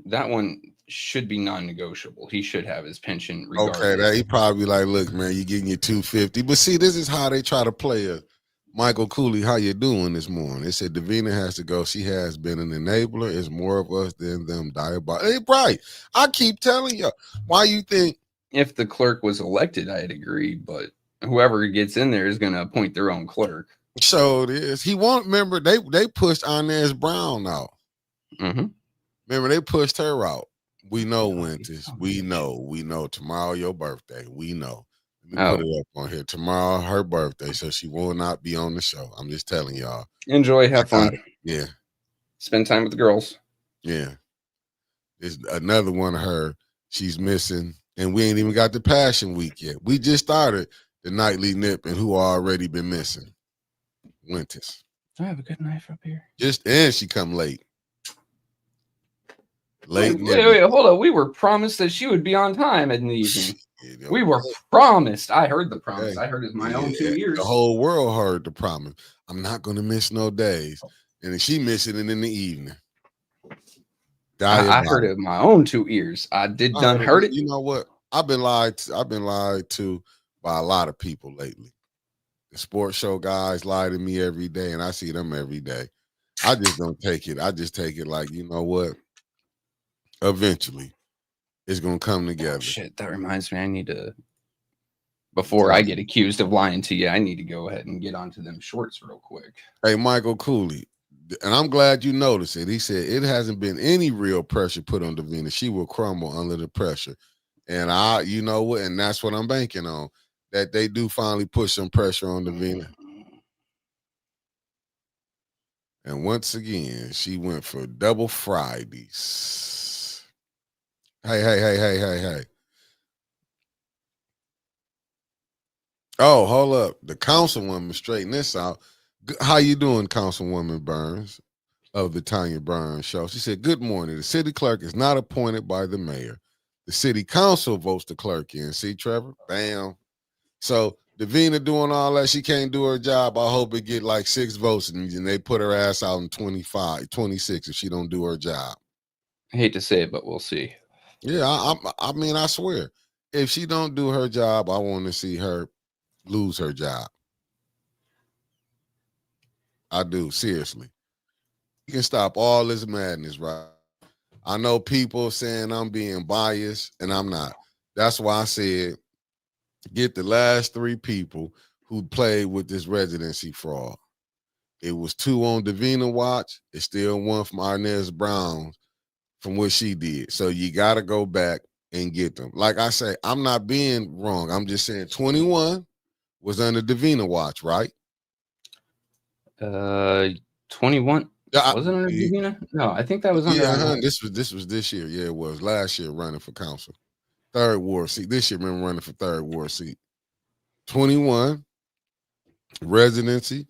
That one should be non-negotiable. He should have his pension Okay, regardless. he probably like, look, man, you getting your 250. But see, this is how they try to play a Michael Cooley. How you doing this morning? They said Davina has to go. She has been an enabler. It's more of us than them. Diabolical. Hey, right. I keep telling you. Why you think? If the clerk was elected, I'd agree, but whoever gets in there is going to appoint their own clerk. So it is. He won't remember. They pushed Inez Brown out. Mm-hmm. Remember, they pushed her out. We know, Oh, Winters. We know. Tomorrow your birthday. We know. Let me put Oh, it up on here. Tomorrow her birthday, so she will not be on the show. I'm just telling y'all. enjoy, I have got fun, it. Yeah, spend time with the girls. yeah. There's another one of her. She's missing, and we ain't even got the Passion Week yet. We just started the nightly nip, and who already been missing? Winters. Do I have a good knife up here? And she come late. Wait, And everything. hold up. We were promised that she would be on time in the evening. Okay. We were promised. I heard the promise. Okay. I heard it my own Yeah, 2 ears. the whole world heard the promise. I'm not gonna miss no days, and she missing it in the evening. I heard it with my own 2 ears. I did done heard it. You know what? I've been lied to by a lot of people lately. The sports show guys lie to me every day, and I see them every day. I just don't take it. I just take it like, you know what? Eventually, it's gonna come together. Oh, shit, that reminds me. I need to, before I get accused of lying to you, I need to go ahead and get onto them shorts real quick. Hey, Michael Cooley, and I'm glad you noticed it. He said it hasn't been any real pressure put on Davina. She will crumble under the pressure. And you know what? And that's what I'm banking on, that they do finally put some pressure on Davina. And once again, she went for double Fridays. Hey. Oh, hold up. The councilwoman straighten this out. How you doing, Councilwoman Burns of the Tanya Burns Show? She said, good morning. The city clerk is not appointed by the mayor. The city council votes the clerk in. See, Trevor? Bam. So Davina doing all that, she can't do her job. I hope it get like 6 votes and they put her ass out in 26 if she don't do her job. I hate to say it, but we'll see. Yeah, I mean, I swear, if she don't do her job, I want to see her lose her job. I do, seriously. You can stop all this madness, right? I know people saying I'm being biased, and I'm not. That's why I said get the last 3 people who played with this residency fraud. It was 2 on Davina watch. It's still 1 from Inez Brown from what she did. So you got to go back and get them. Like I say, I'm not being wrong. I'm just saying 21 was under Davina watch, right? 21. Yeah, Was it under Davina? No, I think that was under. Yeah, this was this year. Yeah, it was last year running for council, 3rd ward seat. This year, remember running for 3rd ward seat. 21 residency,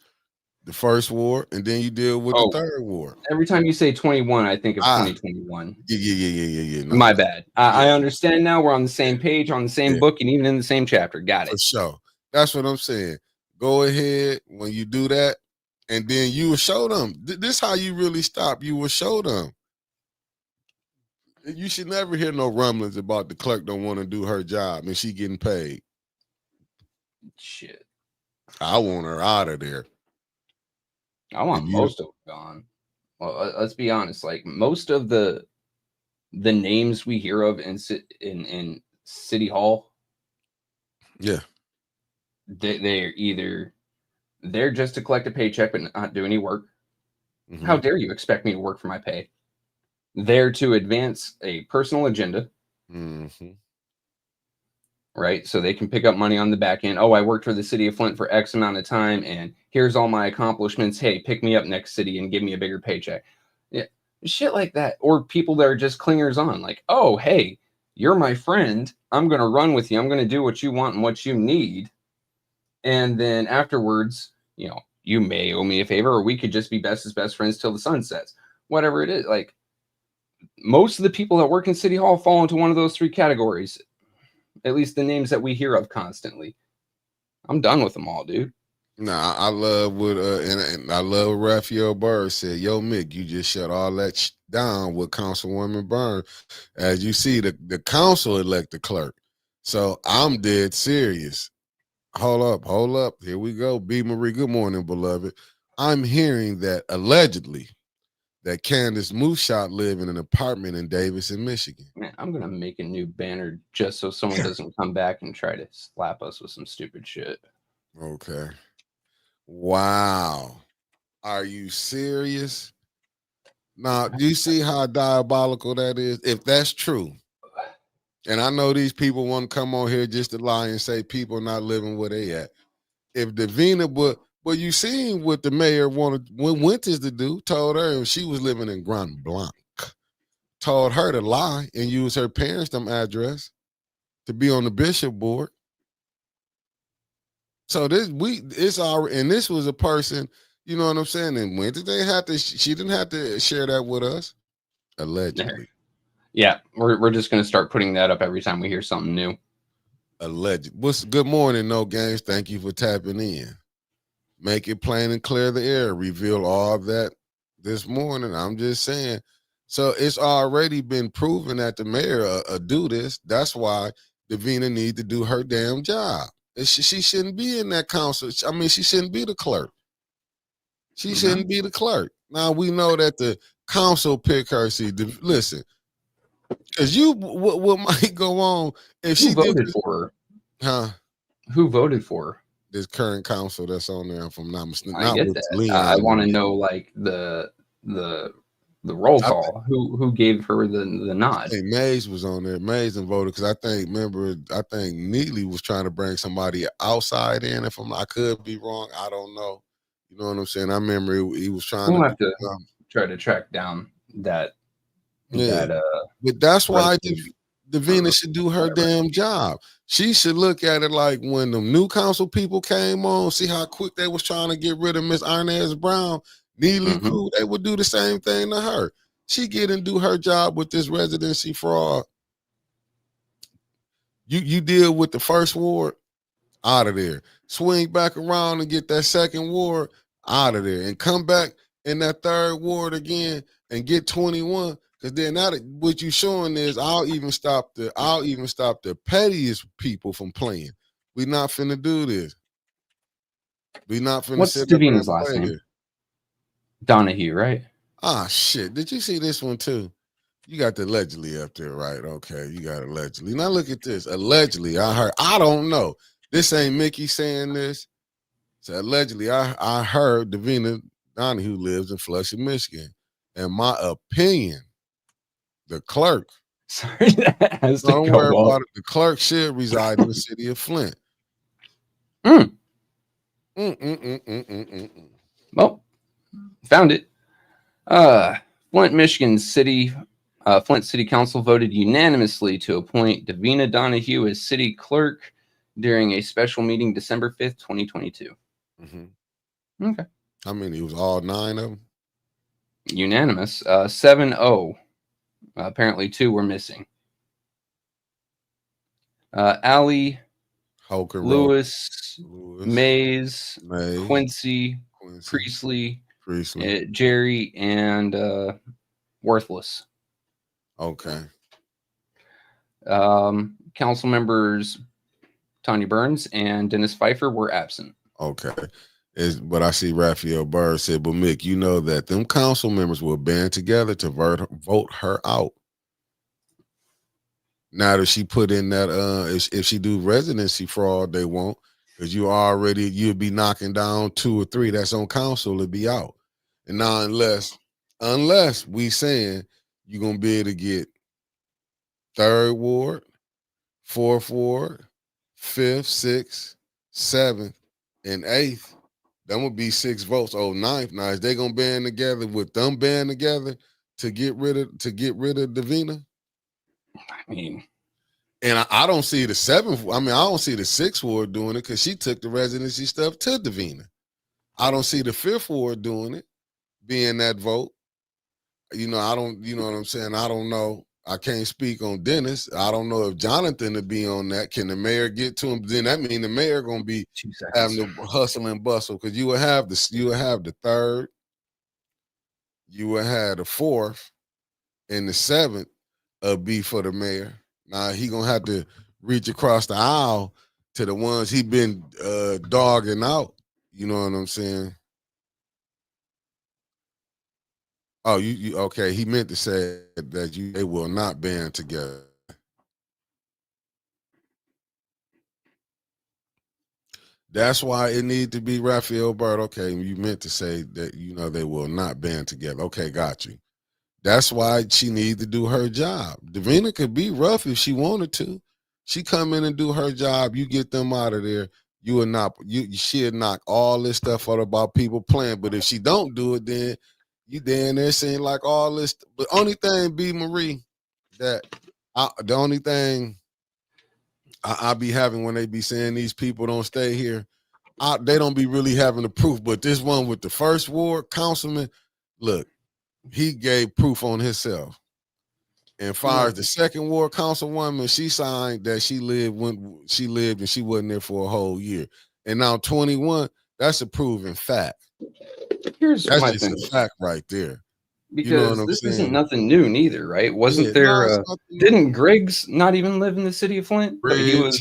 the 1st ward, and then you deal with the 3rd ward. Every time you say 21, I think of 2021. Yeah. No, My bad. I understand now. We're on the same page, on the same book, and even in the same chapter. Got it. For sure. That's what I'm saying. Go ahead when you do that, and then you will show them. This how you really stop. You will show them. You should never hear no rumblings about the clerk don't want to do her job and she getting paid. Shit. I want her out of there. I want most of them gone. Well, let's be honest. Like most of the names we hear of in City Hall, yeah, they're either there just to collect a paycheck but not do any work. mm-hmm. How dare you expect me to work for my pay? There to advance a personal agenda, Mm-hmm. right? So they can pick up money on the back end. Oh, I worked for the city of Flint for X amount of time, and here's all my accomplishments. Hey, pick me up next city and give me a bigger paycheck. Yeah, shit like that. Or people that are just clingers on, like, oh, hey, you're my friend. I'm going to run with you. I'm going to do what you want and what you need. And then afterwards, you may owe me a favor, or we could just be best friends till the sun sets. Whatever it is. Like, most of the people that work in City Hall fall into one of those three categories. At least the names that we hear of constantly. I'm done with them all, dude. Nah, I love what and I love what Raphael Burr said. Yo, Mick, you just shut all that down with Councilwoman Byrne. As you see, the council elect the clerk. So I'm dead serious. Hold up. Here we go. B. Marie, good morning, beloved. I'm hearing that allegedly that Candace Moonshot live in an apartment in Davidson, Michigan. Man, I'm gonna make a new banner just so someone doesn't come back and try to slap us with some stupid shit. Okay. Wow. Are you serious? Now, do you see how diabolical that is? If that's true, and I know these people want to come on here just to lie and say people not living where they at. If Davina, but you seen what the mayor wanted Winters to do, told her she was living in Grand Blanc, told her to lie and use her parents' address to be on the bishop board. So it's our, and this was a person, you know what I'm saying? And when did they have to? She didn't have to share that with us, allegedly. Yeah, we're just gonna start putting that up every time we hear something new. Alleged. What's good morning, No Games? Thank you for tapping in. Make it plain and clear the air. Reveal all that this morning. I'm just saying. So it's already been proven that the mayor do this. That's why Davina need to do her damn job. She shouldn't be in that council. I mean, she shouldn't be the clerk. She shouldn't be the clerk. Now we know that the council pick her. See, listen, because what might go on if Who she voted did, for her? huh? Who voted for her? This current council that's on there, if I'm not mistaken, I not get with that. I Leon. want to know like the roll call. Who gave her the I nod? think Mays was on there. Mays and voted because I think Neely was trying to bring somebody outside in. If I could be wrong, I don't know. You know what I'm saying? I remember he was trying We'll to have to try to track down that yeah. that But that's why resident, Davina should do her whatever. damn job. She should look at it like when the new council people came on, see how quick they was trying to get rid of Miss Inez Brown, Neely crew, they would do the same thing to her. She get and do her job with this residency fraud. You deal with the first ward, out of there. Swing back around and get that second ward, out of there. And come back in that third ward again and get 21. Because then now what you showing is I'll even stop the pettiest people from playing. We not finna do this. We not finna What's sit up and Davina's last play name? this. Donahue, right? Ah, shit. Did you see this one too? You got the allegedly up there, right? Okay, you got allegedly. Now look at this. Allegedly, I don't know. This ain't Mickey saying this. So allegedly, I heard Davina Donahue lives in Flushing, Michigan. In my opinion, the clerk. Sorry, that has to Don't go worry up. about it. The clerk should reside in the city of Flint. Well, found it. Flint, Michigan City, Flint City Council voted unanimously to appoint Davina Donahue as city clerk during a special meeting December 5th, 2022. Okay. How many? It was all 9 of them? Unanimous. 7-0. Apparently 2 were missing. Allie, Hoker, Lewis, Mays, Quincy, Priestley, Jerry, and Worthless. Okay. Council members Tanya Burns and Dennis Pfeiffer were absent. Okay. But I see Raphael Bird said, but Mick, you know that them council members will band together to vote her out. Now that she put in that, if she do residency fraud, they won't, because you'll be knocking down 2 or 3 that's on council to be out. And now unless we saying you're gonna be able to get 3rd ward, 4th ward, 5th, 6th, 7th, and 8th. That would be 6 votes. Oh, 9th. Now is they gonna band together with them band together to get rid of Davina? I mean, and I don't see the 7th. I mean, I don't see the 6th ward doing it because she took the residency stuff to Davina. I don't see the 5th ward doing it, being that vote. You know, I don't. You know what I'm saying? I don't know. I can't speak on Dennis. I don't know if Jonathan will be on that. Can the mayor get to him? Then that mean the mayor gonna be having to hustle and bustle because you will have the 3rd, you will have the 4th, and the 7th be for the mayor. Now he gonna have to reach across the aisle to the ones he been dogging out. You know what I'm saying? Oh, you okay? He meant to say that they will not band together. That's why it need to be Raphael Bird. Okay, you meant to say that they will not band together. Okay, got you. That's why she need to do her job. Davina could be rough if she wanted to. She come in and do her job. You get them out of there. You will not. She'll knock all this stuff out about people playing. But if she don't do it, then you down there saying like all this. But only thing, B. Marie, the only thing I be having when they be saying these people don't stay here, they don't be really having the proof. But this one with the 1st ward councilman, look, he gave proof on himself. And far as the 2nd ward councilwoman, she signed that she lived and she wasn't there for a whole year. And now 21, that's a proven fact. That's just thing. a fact right there. Because you know what I'm this saying? Isn't nothing new neither, right? Wasn't there? Didn't Griggs not even live in the city of Flint? But he was.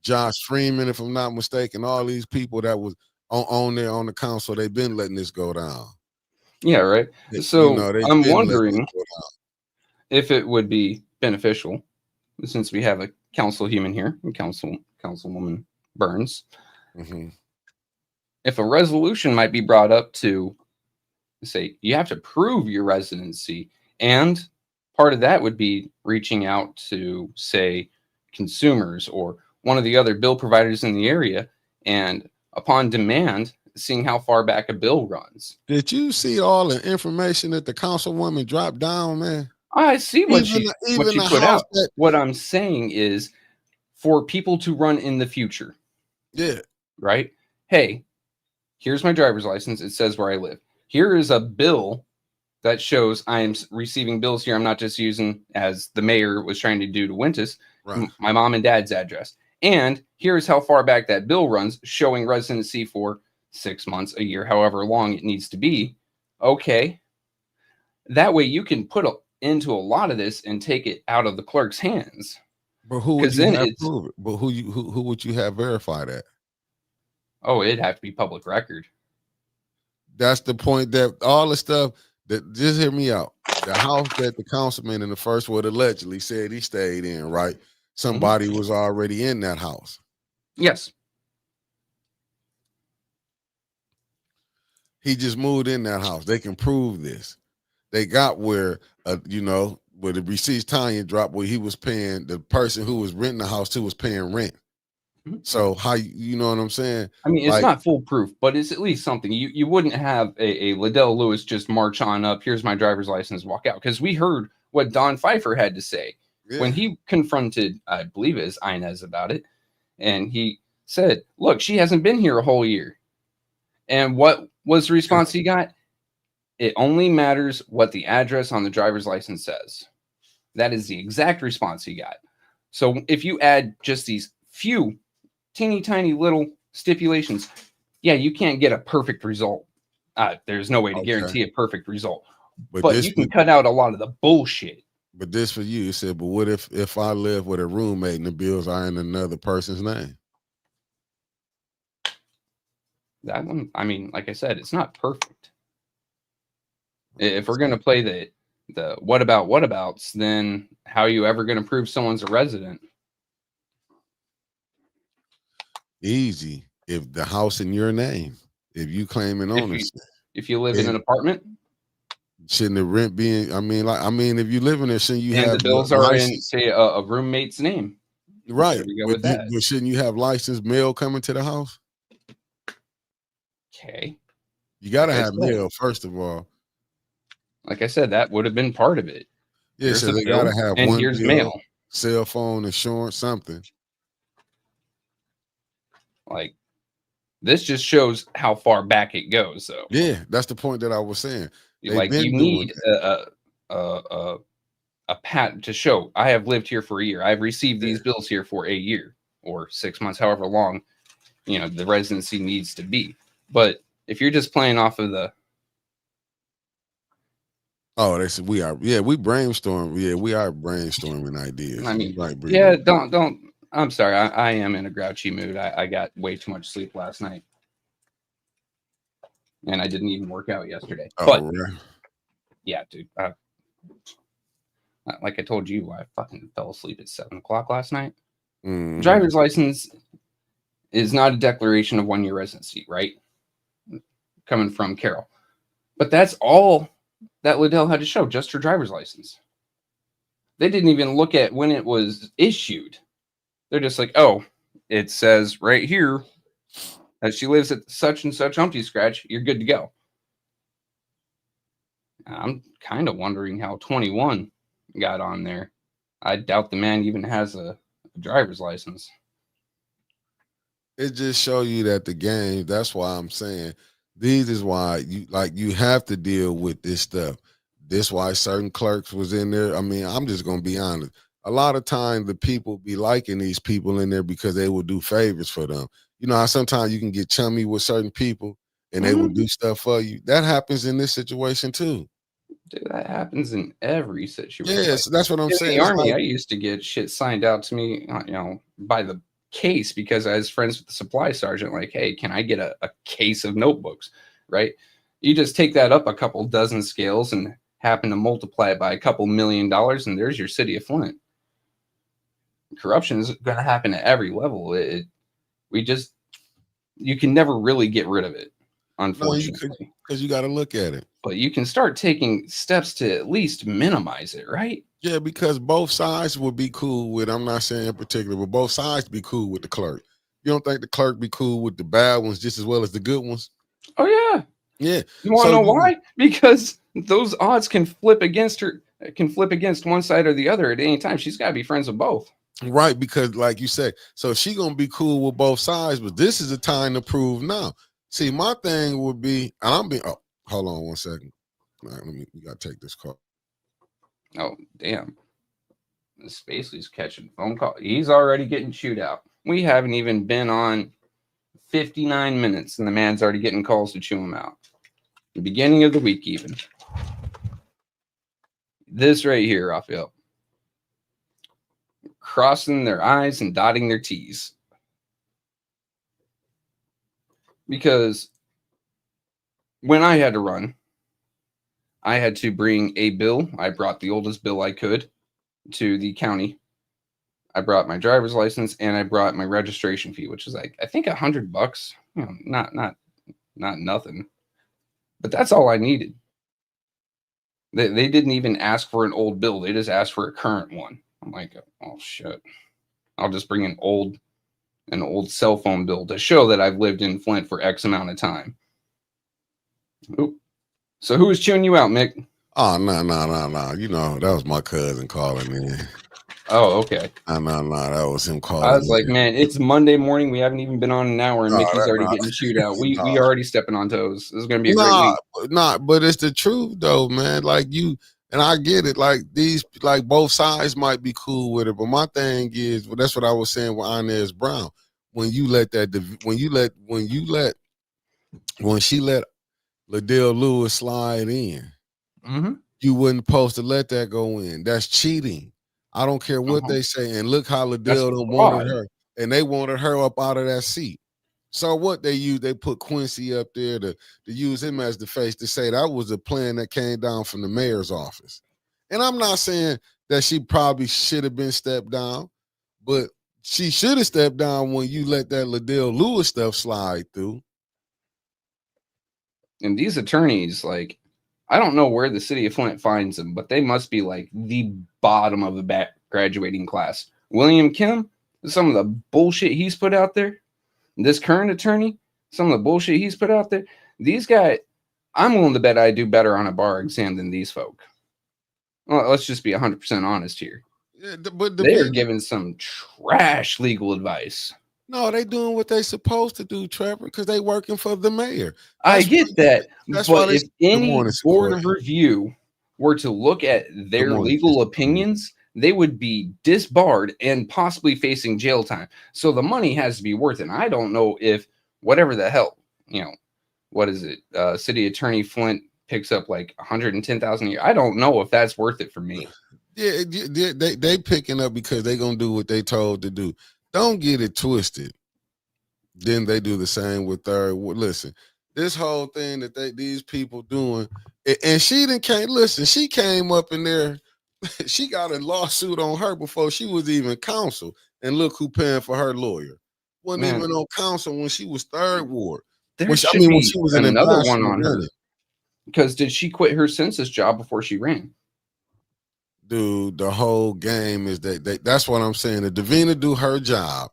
Josh Freeman, if I'm not mistaken, all these people that was on there on the council, they've been letting this go down. Yeah, right. So I'm wondering if it would be beneficial, since we have a council human here, Councilwoman Burns, if a resolution might be brought up to say you have to prove your residency, and part of that would be reaching out to, say, consumers or one of the other bill providers in the area, and upon demand, seeing how far back a bill runs. Did you see all the information that the councilwoman dropped down, man? I see what she put out. What I'm saying is, for people to run in the future. Yeah. Right? Hey, here's my driver's license. It says where I live. Here is a bill that shows I am receiving bills here. I'm not just using, as the mayor was trying to do to Wintis, my mom and dad's address. And here's how far back that bill runs, showing residency for 6 months, a year, however long it needs to be. Okay. That way you can put into a lot of this and take it out of the clerk's hands. But who would you have prove it? But who would you have verify that? Oh, it'd have to be public record. That's the point, that all the stuff that, just hear me out. The house that the councilman in the 1st ward allegedly said he stayed in, right? Somebody was already in that house. Yes. He just moved in that house. They can prove this. They got where, where the receipts Tanya dropped, where he was paying, the person who was renting the house to was paying rent. So how, you know what I'm saying? I mean, it's not foolproof, but it's at least something. You wouldn't have a Liddell Lewis just march on up, here's my driver's license, walk out. Because we heard what Don Pfeiffer had to say when he confronted, I believe it is Inez, about it. And he said, look, she hasn't been here a whole year. And what was the response he got? It only matters what the address on the driver's license says. That is the exact response he got. So if you add just these few teeny tiny little stipulations, yeah, you can't get a perfect result. There's no way to guarantee a perfect result. But you can cut out a lot of the bullshit. But this for you, it said, but what if I live with a roommate and the bills are in another person's name? That one, I mean, like I said, it's not perfect. If we're gonna play the whatabouts, then how are you ever gonna prove someone's a resident? Easy. If the house in your name, if you claim an ownership. If you live in an apartment, shouldn't the rent be? I mean, if you live in there, shouldn't you have the bills are in, say, a roommate's name? Right. But shouldn't you have licensed mail coming to the house? Okay. You got to have mail, first of all. Like I said, that would have been part of it. Yeah, so they got to have and here's mail, cell phone, insurance, something. Like, this just shows how far back it goes, though. Yeah, that's the point that I was saying. Like, you need a patent to show I have lived here for a year. I've received these bills here for a year or 6 months, however long, the residency needs to be. But if you're just playing off of the they said we brainstorm. Yeah, we are brainstorming ideas. I mean, right, don't. I'm sorry, I am in a grouchy mood. I got way too much sleep last night, and I didn't even work out yesterday. But right. Yeah, dude. Like I told you, I fucking fell asleep at 7 o'clock last night. Mm-hmm. Driver's license is not a declaration of 1 year residency, right? Coming from Carol. But that's all that Liddell had to show, just her driver's license. They didn't even look at when it was issued. They're just like, oh, it says right here that she lives at such and such Humpty Scratch. You're good to go. I'm kind of wondering how 21 got on there. I doubt the man even has a driver's license. It just show you that the game, that's why I'm saying these is why you have to deal with this stuff. This why certain clerks was in there. I mean, I'm just gonna be honest. A lot of times the people be liking these people in there because they will do favors for them. You know how sometimes you can get chummy with certain people and they will do stuff for you. That happens in this situation too. Dude, that happens in every situation. Yes, that's what I'm saying. In the Army, I used to get shit signed out to me, by the case because I was friends with the supply sergeant. Like, hey, can I get a case of notebooks? Right? You just take that up a couple dozen scales and happen to multiply it by a couple $1 million, and there's your city of Flint. Corruption is going to happen at every level. You can never really get rid of it, unfortunately. Because you got to look at it. But you can start taking steps to at least minimize it, right? Yeah, because both sides would be cool with, I'm not saying in particular, but both sides be cool with the clerk. You don't think the clerk be cool with the bad ones just as well as the good ones? Oh, yeah. Yeah. You want to know why? Because those odds can flip against her, can flip against one side or the other at any time. She's got to be friends with both. Right, because like you said, so she gonna be cool with both sides, but this is a time to prove now. See, my thing would be, and I'm being, hold on 1 second. All right, you gotta take this call. Oh, damn. Spacely's catching phone call. He's already getting chewed out. We haven't even been on 59 minutes, and the man's already getting calls to chew him out. The beginning of the week, even. This right here, Raphael. Crossing their I's and dotting their T's. Because when I had to run, I had to bring a bill. I brought the oldest bill I could to the county. I brought my driver's license and I brought my registration fee, which is like, I think $100. Not nothing. But that's all I needed. They didn't even ask for an old bill. They just asked for a current one. I'm like, oh shit. I'll just bring an old cell phone bill to show that I've lived in Flint for X amount of time. Oop. So who was chewing you out, Mick? Oh, no. You know, that was my cousin calling in. Oh, okay. No, that was him calling. I was like, man, it's Monday morning. We haven't even been on an hour, and Mickey's already getting chewed out. We already stepping on toes. This is going to be a great week. But it's the truth, though, man. Like you, and I get it. Like like both sides might be cool with it, but my thing is, well, that's what I was saying with Inez Brown. When she let Liddell Lewis slide in, Mm-hmm. You wouldn't supposed to let that go in. That's cheating. I don't care what Uh-huh. they say. And look how That's Liddell done wanted fraud. her, and they wanted her up out of that seat. So what they use, they put Quincy up there to use him as the face to say that was a plan that came down from the mayor's office. And I'm not saying that she probably should have been stepped down, but she should have stepped down when you let that Liddell Lewis stuff slide through. And these attorneys, like, I don't know where the city of Flint finds them, but they must be like the bottom of the graduating class. William Kim, some of the bullshit he's put out there. This current attorney, some of the bullshit he's put out there. These guys, I'm willing to bet I do better on a bar exam than these folk. Well, let's just be 100% honest here. Yeah, but They are giving some trash legal advice. no, they doing what they supposed to do, Trevor, because they working for the mayor. I get that, that's but why if good any morning, board Sequoia. of review were to look at Good their morning, legal Sister. opinions, they would be disbarred and possibly facing jail time. So the money has to be worth it. And I don't know if whatever the hell, what is it? City Attorney Flint picks up like 110,000 a year. I don't know if that's worth it for me. Yeah, they picking up because they gonna do what they told to do. Don't get it twisted. Then they do the same with third. Listen, this whole thing that these people doing, and she didn't came. Listen, she came up in there. She got a lawsuit on her before she was even counsel. And look who paying for her lawyer. Wasn't even on counsel when she was third ward. There should When be she was an another ambassador one on her. running. Because did she quit her census job before she ran? Dude, the whole game is that's what I'm saying. If Davina do her job,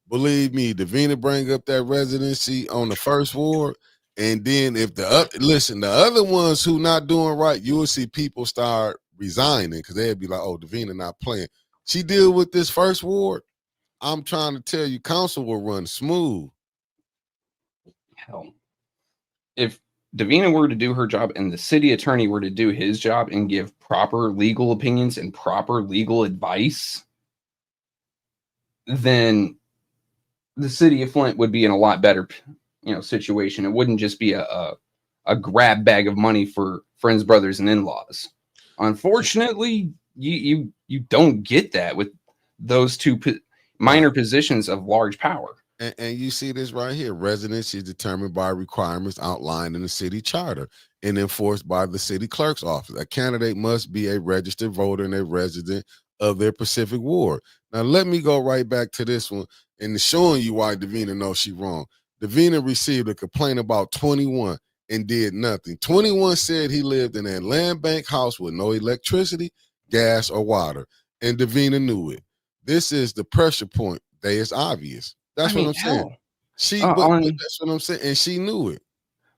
believe me, Davina bring up that residency on the first ward, and then if the other ones who not doing right, you will see people start resigning because they'd be like, "Oh, Davina not playing." She deal with this first ward. I'm trying to tell you, council will run smooth. Hell, if Davina were to do her job and the city attorney were to do his job and give proper legal opinions and proper legal advice, then the city of Flint would be in a lot better, situation. It wouldn't just be a grab bag of money for friends, brothers, and in-laws. Unfortunately, you don't get that with those two minor positions of large power. And you see this right here. Residency is determined by requirements outlined in the city charter and enforced by the city clerk's office. A candidate must be a registered voter and a resident of their Pacific ward. Now, let me go right back to this one and showing you why Davina knows she's wrong. Davina received a complaint about 21 and did nothing. 21 said he lived in a land bank house with no electricity, gas, or water, and Davina knew it. This is the pressure point. They is obvious. That's what I'm saying. But that's what I'm saying, and she knew it.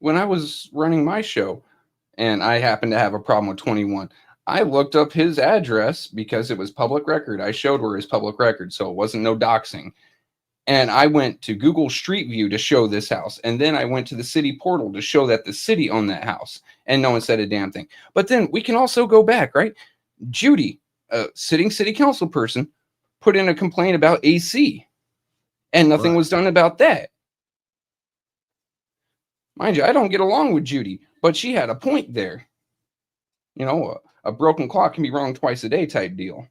When I was running my show, and I happened to have a problem with 21, I looked up his address because it was public record. I showed where his public record, so it wasn't no doxing. And I went to Google Street View to show this house, and then I went to the city portal to show that the city owned that house, and no one said a damn thing. But then we can also go back, right? Judy, a sitting city council person, put in a complaint about AC. And nothing was done about that. Mind you, I don't get along with Judy, but she had a point there. A broken clock can be wrong twice a day type deal.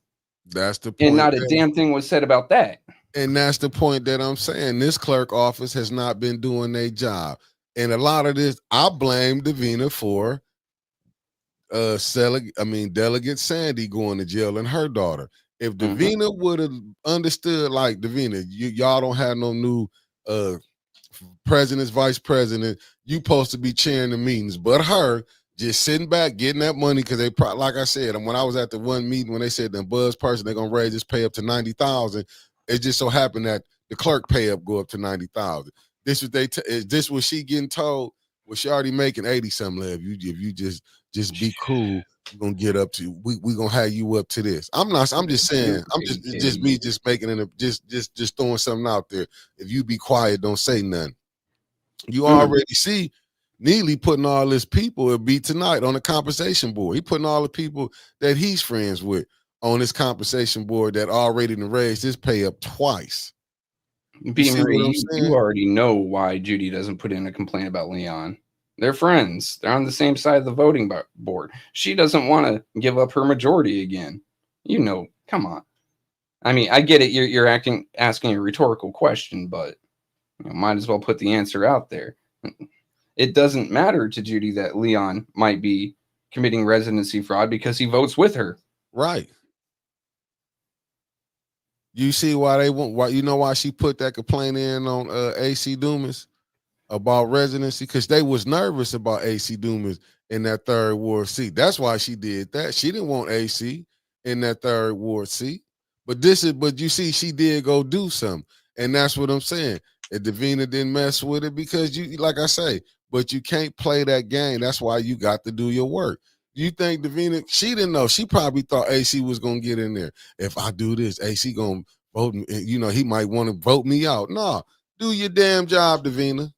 That's the point. And not a damn thing was said about that. And that's the point that I'm saying. This clerk office has not been doing their job. And a lot of this, I blame Davina for Delegate Sandy going to jail and her daughter. If Davina would have understood, like, Davina, y'all don't have no new presidents, vice president. You supposed to be chairing the meetings, but her just sitting back, getting that money because they like I said, and when I was at the one meeting when they said the buzz person they're gonna raise this pay up to 90,000, it just so happened that the clerk pay up go up to 90,000. This was is this what she getting told? Well, she already making 80 something. If you just be cool, you're gonna get up to we gonna have you up to this. I'm just saying, just making it just throwing something out there. If you be quiet, don't say nothing. You already see Neely putting all his people at Beat Tonight on the compensation board. He putting all the people that he's friends with on his compensation board that already raised his pay up twice. You already know why Judy doesn't put in a complaint about Leon. They're friends. They're on the same side of the voting board. She doesn't want to give up her majority again. Come on. I mean, I get it. You're asking a rhetorical question, but might as well put the answer out there. It doesn't matter to Judy that Leon might be committing residency fraud because he votes with her. Right. You see why they want? Why why she put that complaint in on AC Dumas about residency? Because they was nervous about AC Dumas in that third ward seat. That's why she did that. She didn't want AC in that third ward seat. But you see, she did go do something, and that's what I'm saying. And Davina didn't mess with it because like I say, but you can't play that game. That's why you got to do your work. You think Davina? She didn't know. She probably thought AC was gonna get in there. If I do this, AC gonna vote me. He might want to vote me out. No, do your damn job, Davina.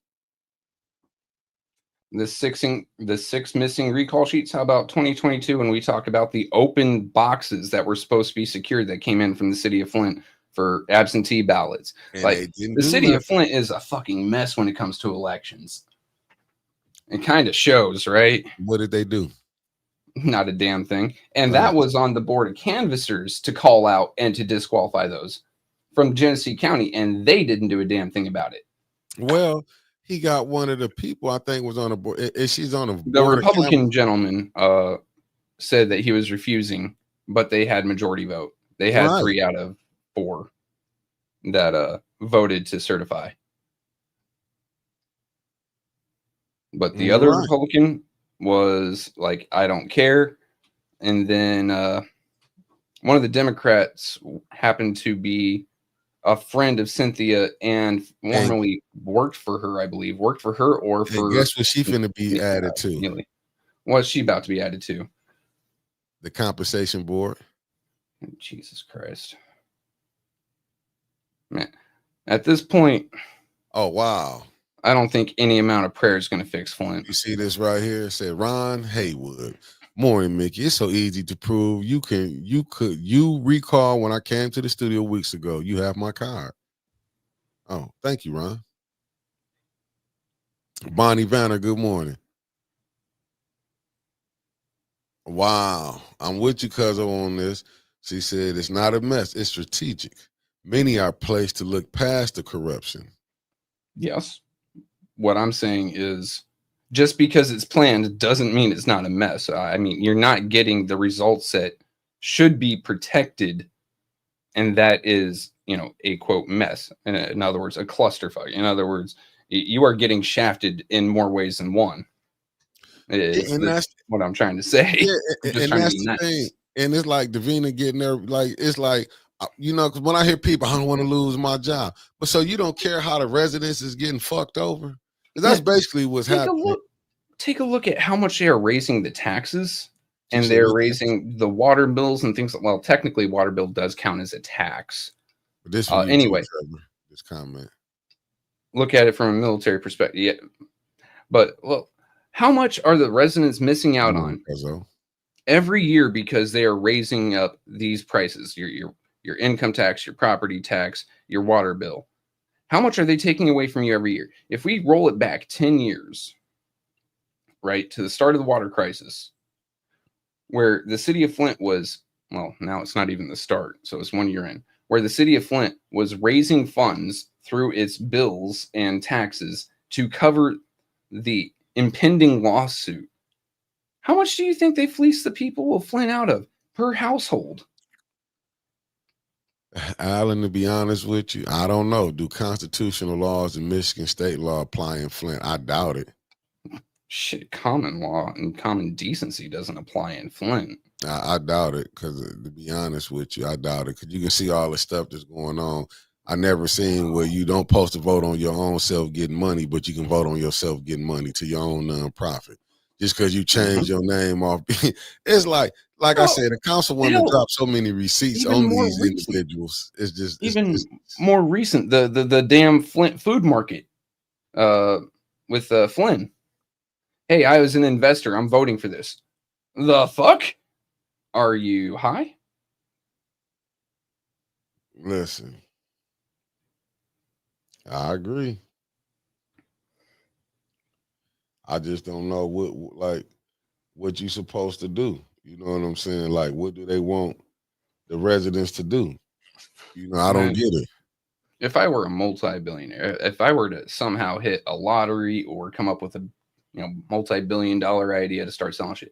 The six missing recall sheets. How about 2022 when we talk about the open boxes that were supposed to be secured that came in from the city of Flint for absentee ballots? And like they didn't the do city nothing. of Flint is a fucking mess when it comes to elections. It kind of shows, right? What did they do? Not a damn thing. And that was on the board of canvassers to call out and to disqualify those from Genesee County, and they didn't do a damn thing about it. Well, he got one of the people I think was on the board. She's on a board. The Republican gentleman said that he was refusing, but they had majority vote. They had 3 out of 4 that voted to certify. But the other Republican was like, I don't care. And then one of the Democrats happened to be a friend of Cynthia and formerly worked for her, I believe. Worked for her or for... guess what she finna be added to? Neely. What's she about to be added to? The compensation board. Jesus Christ. Man, at this point... Oh, wow. I don't think any amount of prayer is going to fix Flint. You see this right here? It said Ron Haywood. Morning, Mickey. It's so easy to prove. You recall when I came to the studio weeks ago. You have my card. Oh, thank you, Ron. Bonnie Vanner, good morning. Wow. I'm with you, cousin, on this. She said it's not a mess, it's strategic. Many are placed to look past the corruption. Yes. What I'm saying is just because it's planned doesn't mean it's not a mess. I mean, you're not getting the results that should be protected. And that is, a quote mess. In other words, a clusterfuck. In other words, you are getting shafted in more ways than one. That's what I'm trying to say. Yeah, and that's the thing. And it's like Davina getting there. Like, it's like, because when I hear people, I don't want to lose my job. But so you don't care how the residents is getting fucked over? That's basically what's happening. Take a look at how much they are raising the taxes. And they're raising the water bills and things. Well, technically, water bill does count as a tax. This anyway, Trevor, this comment. Look at it from a military perspective. Yeah. But how much are the residents missing out on every year because they are raising up these prices? Your income tax, your property tax, your water bill. How much are they taking away from you every year? If we roll it back 10 years, right, to the start of the water crisis, where the city of Flint was, well, now it's not even the start, so it's 1 year in, where the city of Flint was raising funds through its bills and taxes to cover the impending lawsuit. How much do you think they fleeced the people of Flint out of per household? Alan, to be honest with you, I don't know. Do constitutional laws and Michigan state law apply in Flint? I doubt it. Shit, common law and common decency doesn't apply in Flint. I doubt it, because to be honest with you, I doubt it. Because you can see all the stuff that's going on. I never seen where you don't post to vote on your own self getting money, but you can vote on yourself getting money to your own nonprofit. Just because you change your name off. It's like I said, the councilwoman dropped so many receipts on these individuals. It's just more recent. The damn Flint food market with Flynn. Hey, I was an investor. I'm voting for this. The fuck? Are you high? Listen, I agree. I just don't know what you supposed to do. You know what I'm saying? Like, what do they want the residents to do? I don't Man, get it. if I were a multi-billionaire, if I were to somehow hit a lottery or come up with a multi-billion-dollar idea to start selling shit,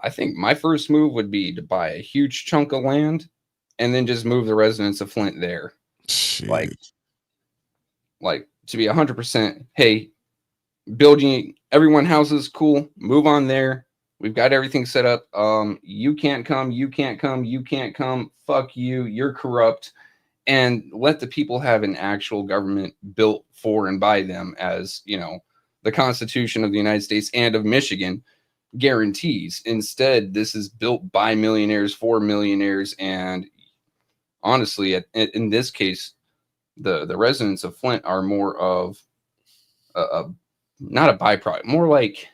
I think my first move would be to buy a huge chunk of land and then just move the residents of Flint there. Like, Shit. like to be 100%. Hey, building everyone houses, cool. Move on there. We've got everything set up. You can't come. You can't come. You can't come. Fuck you. You're corrupt. And let the people have an actual government built for and by them, as the Constitution of the United States and of Michigan guarantees. Instead, this is built by millionaires for millionaires, and honestly, in this case, the residents of Flint are more of a not a byproduct, more like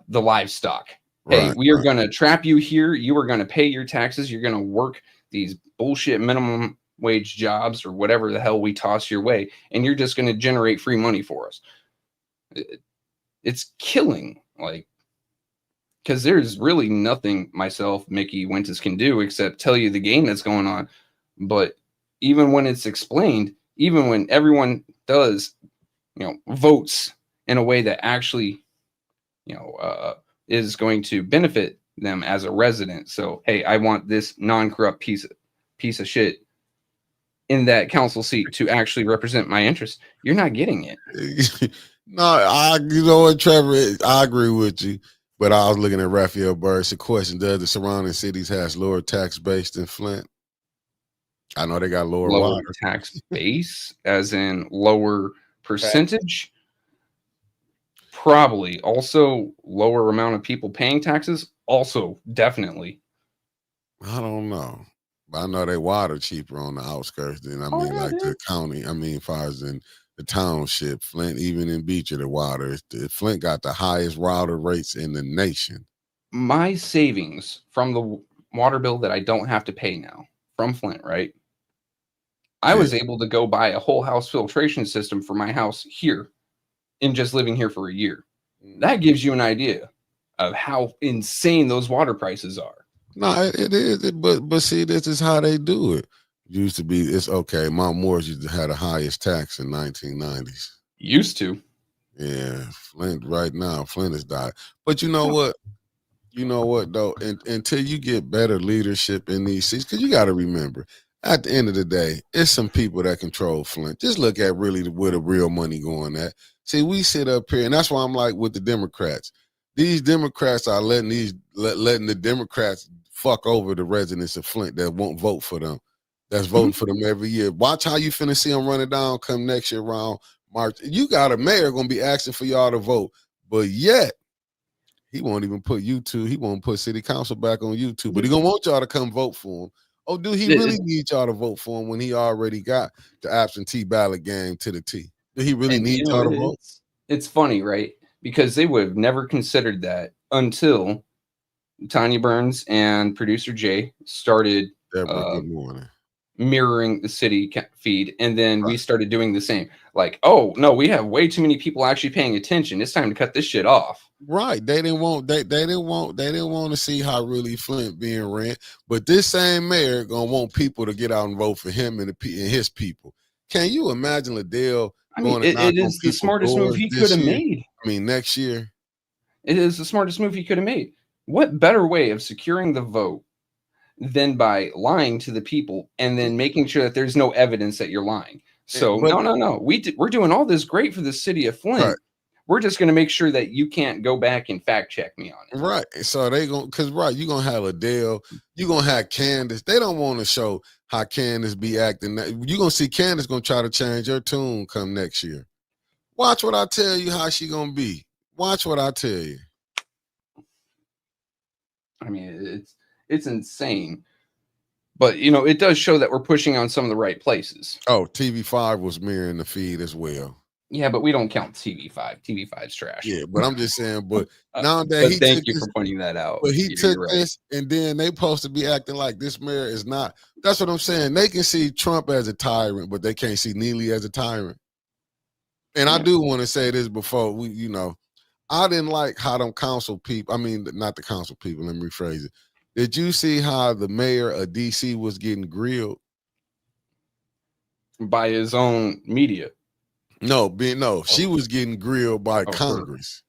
the livestock. Hey, Right, we are right. going to trap you here. You are going to pay your taxes. You're going to work these bullshit minimum wage jobs or whatever the hell we toss your way, and you're just going to generate free money for us. It's killing, like, because there's really nothing myself, Mickey, Winters can do except tell you the game that's going on. But even when it's explained, even when everyone does, votes in a way that actually, is going to benefit them as a resident. So, hey, I want this non-corrupt piece of shit in that council seat to actually represent my interests. You're not getting it. No, you know what, Trevor? I agree with you. But I was looking at Raphael Burris. The question: does the surrounding cities has lower tax base than Flint? I know they got lower Lower water. tax base, as in lower percentage. Probably. Also, lower amount of people paying taxes. Also, definitely. I don't know. But I know they water cheaper on the outskirts than Oh yeah, like the dude. county. As far as in the township, Flint, even in Beecher, the water. Flint got the highest water rates in the nation. My savings from the water bill that I don't have to pay now from Flint, right? I Yeah. was able to go buy a whole house filtration system for my house here in just living here for a year. That gives you an idea of how insane those water prices are. No, it is. But see, this is how they do it. Used to be, it's okay. Mount Morris used to have the highest tax in 1990s. Used to. Yeah, Flint right now, Flint has died. But you know what? You know what though? Until you get better leadership in these cities, because you got to remember, at the end of the day, it's some people that control Flint. Just look at really where the real money going at. See, we sit up here, and that's why I'm like with the Democrats. These Democrats are letting the Democrats fuck over the residents of Flint that won't vote for them. That's voting for them every year. Watch how you finna see them running down come next year around March. You got a mayor gonna be asking for y'all to vote, but yet he won't even put YouTube. He won't put city council back on YouTube, but he gonna want y'all to come vote for him. Oh, do he really need y'all to vote for him when he already got the absentee ballot game to the T? Do he really And need y'all to vote? it's funny, right? Because they would have never considered that until Tanya Burns and producer Jay started Deborah, good morning. mirroring the city feed, and then we started doing the same. Like, oh no, we have way too many people actually paying attention. It's time to cut this shit off. Right. They didn't want to see how really Flint being ran. But this same mayor gonna want people to get out and vote for him and his people. Can you imagine Liddell I mean, going to knock it on is the people's smartest move doors he could this have year? made. Next year. It is the smartest move he could have made. What better way of securing the vote than by lying to the people and then making sure that there's no evidence that you're lying? So But no. We're doing all this great for the city of Flint. right. We're just going to make sure that you can't go back and fact check me on it. Right. So they gonna you're gonna have Adele, you're gonna have Candace. They don't want to show how Candace be acting. You're gonna see Candace gonna try to change her tune come next year. Watch what I tell you how she gonna be. Watch what I tell you. I mean, it's insane. But it does show that we're pushing on some of the right places. Oh, TV5 was mirroring the feed as well. Yeah, but we don't count TV5. TV5's trash. Yeah, but I'm just saying, but now that but he thank took you this, for pointing that out. but he took right. this, and then they supposed to be acting like this mayor is not. That's what I'm saying. They can see Trump as a tyrant, but they can't see Neely as a tyrant. And I Yeah. do want to say this before I didn't like how them council people, I mean, not the council people, let me rephrase it. Did you see how the mayor of DC was getting grilled? By his own media. No, she Oh, was getting grilled by oh, her. Congress.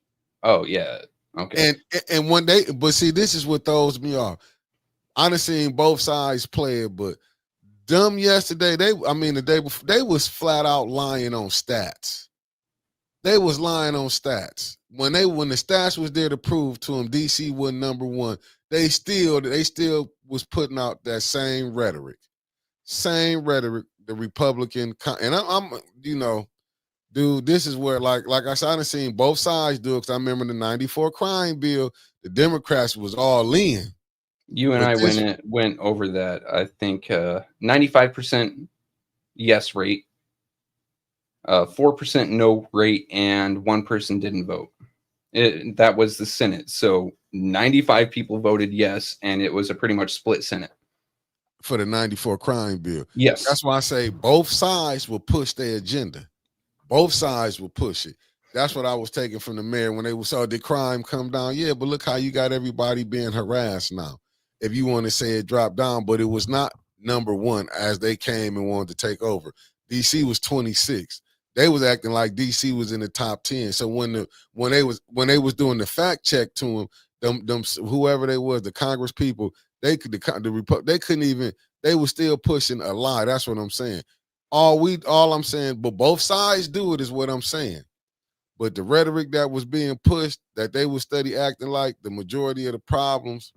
Oh, yeah. Okay. And when they, but see, this is what throws me off. I done seen both sides play it, but them yesterday, the day before, they was flat out lying on stats. They was lying on stats. When the stats was there to prove to them DC was number one, they still was putting out that same rhetoric. Same rhetoric, the Republican and I'm dude, this is where like I said, I done seen both sides do it because I remember the 94 crime bill, the Democrats was all in. You and But I this went over that. I think 95% yes rate, 4% no rate, and 1% didn't vote. That was the Senate. So 95 people voted yes, and it was a pretty much split Senate. for the 94 crime bill. Yes. That's why I say both sides will push their agenda. Both sides will push it. That's what I was taking from the mayor when they saw the crime come down. Yeah, but look how you got everybody being harassed now. If you want to say it dropped down, but it was not number one as they came and wanted to take over. DC was 26. They was acting like DC was in the top 10. So when they was doing the fact check to them whoever they was, the Congress people, they couldn't even, they were still pushing a lie. That's what I'm saying. All I'm saying, but both sides do it is what I'm saying. But the rhetoric that was being pushed, that they would study acting like the majority of the problems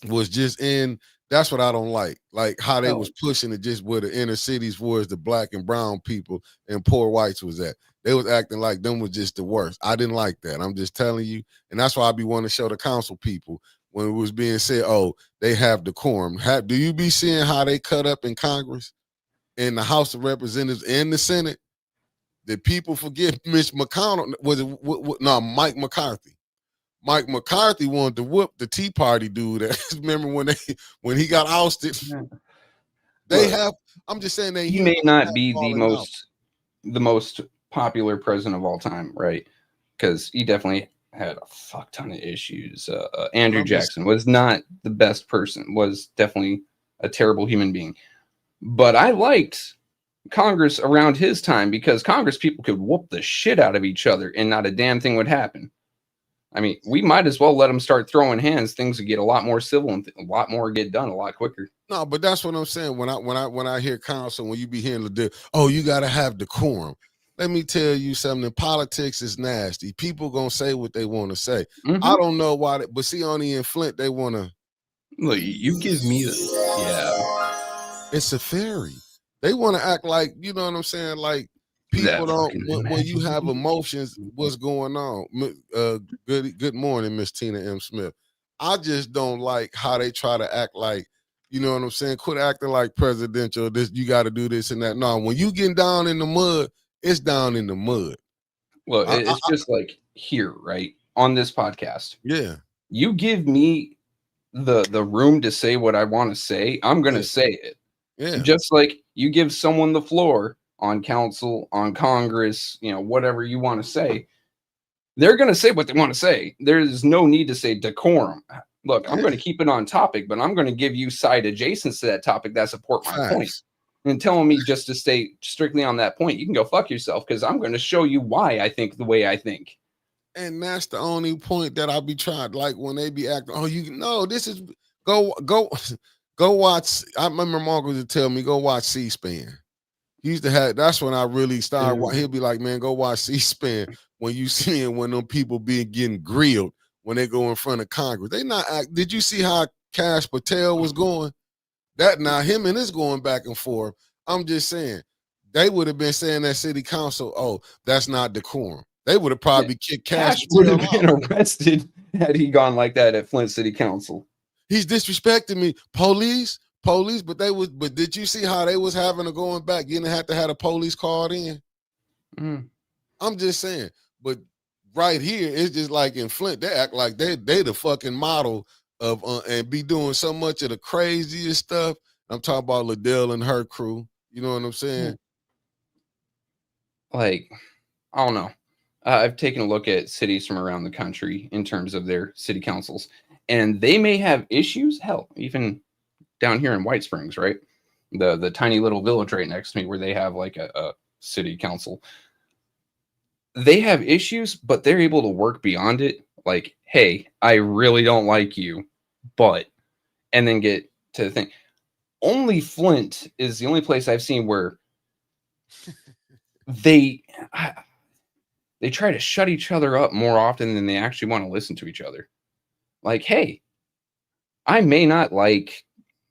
was just in, that's what I don't like. Like how they was pushing it just where the inner cities was the black and brown people and poor whites was at. They was acting like them was just the worst. I didn't like that. I'm just telling you. And that's why I be wanting to show the council people when it was being said, oh, they have decorum. Do you be seeing how they cut up in Congress, in the House of Representatives, and the Senate? Did people forget Mitch McConnell? Was it no Mike McCarthy? Mike McCarthy wanted to whoop the Tea Party dude. Remember when he got ousted? They Look, have. I'm just saying he may not be out. the most popular president of all time, right? Because he definitely had a fuck ton of issues. Andrew Jackson was not the best person. Was definitely a terrible human being. But I liked Congress around his time because Congress people could whoop the shit out of each other and not a damn thing would happen. I mean, we might as well let them start throwing hands. Things would get a lot more civil and a lot more get done a lot quicker. No, but that's what I'm saying. When I hear counsel, when you be hearing you got to have decorum. Let me tell you something. Politics is nasty. People gonna say what they want to say. Mm-hmm. I don't know why, but see, only in Flint they want to. Look, you give me It's a fairy. They want to act like, you know what I'm saying? Like people don't, when you have emotions, what's going on? Good morning, Miss Tina M. Smith. I just don't like how they try to act like, you know what I'm saying? Quit acting like presidential. This, you got to do this and that. No, when you getting down in the mud, it's down in the mud. Well, it's just like here, right? On this podcast. Yeah. You give me the room to say what I want to say, I'm going to say it. Yeah. Just like you give someone the floor on council, on Congress, whatever you want to say, they're going to say what they want to say. There's no need to say decorum. Look, I'm going to keep it on topic, but I'm going to give you side adjacents to that topic that support my point. And telling me just to stay strictly on that point, you can go fuck yourself because I'm going to show you why I think the way I think. And that's the only point that I'll be trying. Like when they be acting, this is go watch. I remember Margaret would tell me, go watch C-SPAN. He used to have, that's when I really started. He'll be like, man, go watch C-SPAN when you seeing when them people getting grilled when they go in front of Congress. They not act. Did you see how Kash Patel was going? That now him and his going back and forth. I'm just saying, they would have been saying that city council, oh, that's not decorum. They would have probably kicked Kash would have been arrested had he gone like that at Flint City Council. He's disrespecting me. Police, but did you see how they was having to going back? You didn't have to have a police called in. I'm just saying, but right here, it's just like in Flint, they act like they the fucking model of and be doing so much of the craziest stuff. I'm talking about Liddell and her crew. You know what I'm saying? like, I don't know. I've taken a look at cities from around the country in terms of their city councils, and they may have issues. Hell, even down here in White Springs, right? The tiny little village right next to me where they have like a city council. They have issues, but they're able to work beyond it. Like, hey, I really don't like you, but, and then get to the thing. Only Flint is the only place I've seen where they they try to shut each other up more often than they actually want to listen to each other. Like, hey, I may not like,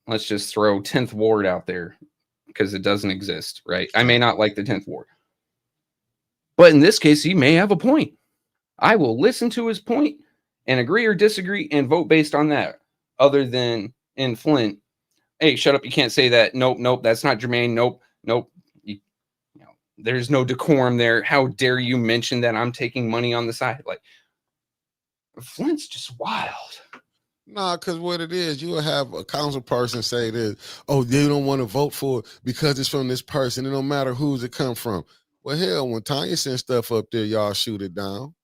let's just throw 10th Ward out there because it doesn't exist, right? I may not like the 10th Ward. But in this case, he may have a point. I will listen to his point and agree or disagree and vote based on that. Other than in Flint, hey, shut up, you can't say that. Nope, that's not germane. Nope. You know, there's no decorum there. How dare you mention that I'm taking money on the side? Like, Flint's just wild. Nah, because what it is, you will have a council person say this, oh, they don't want to vote for it because it's from this person. It don't matter who's it come from. Well, hell, when Tanya sent stuff up there, y'all shoot it down.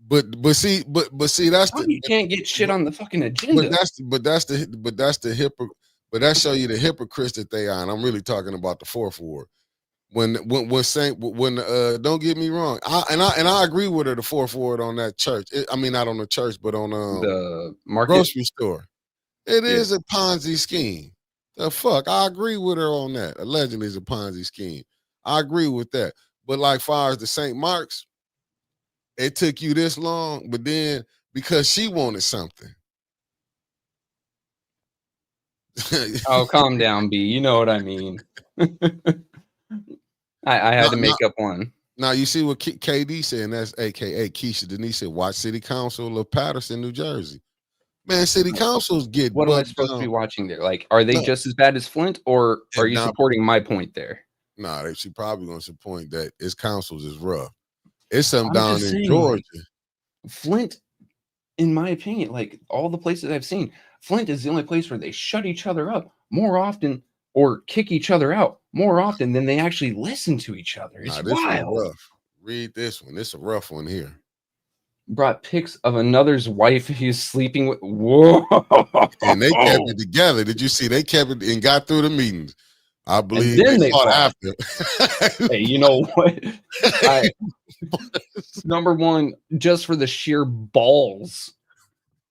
But see, that's the You can't get shit on the fucking agenda. But that show you the hypocrites that they are. And I'm really talking about the fourth ward. When don't get me wrong, I agree with her, the fourth ward on that church. I mean, not on the church, but on the market grocery store. It is a Ponzi scheme. The fuck, I agree with her on that. Allegedly, it's a Ponzi scheme. I agree with that. But like far as the St. Mark's, it took you this long, but then because she wanted something. Oh, calm down, B. You know what I mean. I had to make up one. Now you see what KD said, and that's AKA Keisha Denise said, watch City Council of Patterson, New Jersey. Man, city councils get what am I supposed to be watching there? Like, are they just as bad as Flint, or are you supporting my point there? Nah, she probably gonna support that its councils is rough. It's something down in Georgia. Like, Flint, in my opinion, like all the places I've seen, Flint is the only place where they shut each other up more often or kick each other out more often than they actually listen to each other. It's wild. Rough. Read this one. It's a rough one here. Brought pics of another's wife he's sleeping with. Whoa. And they kept it together. Did you see? They kept it and got through the meetings. I believe and then they fought after. Hey, you know what? Number one, just for the sheer balls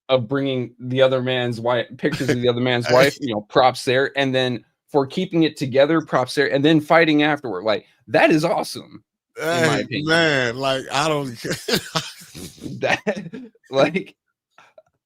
of bringing the other man's wife, pictures of the other man's wife, props there. And then for keeping it together, props there. And then fighting afterward. Like, that is awesome. Hey, in my opinion. Man, like, I don't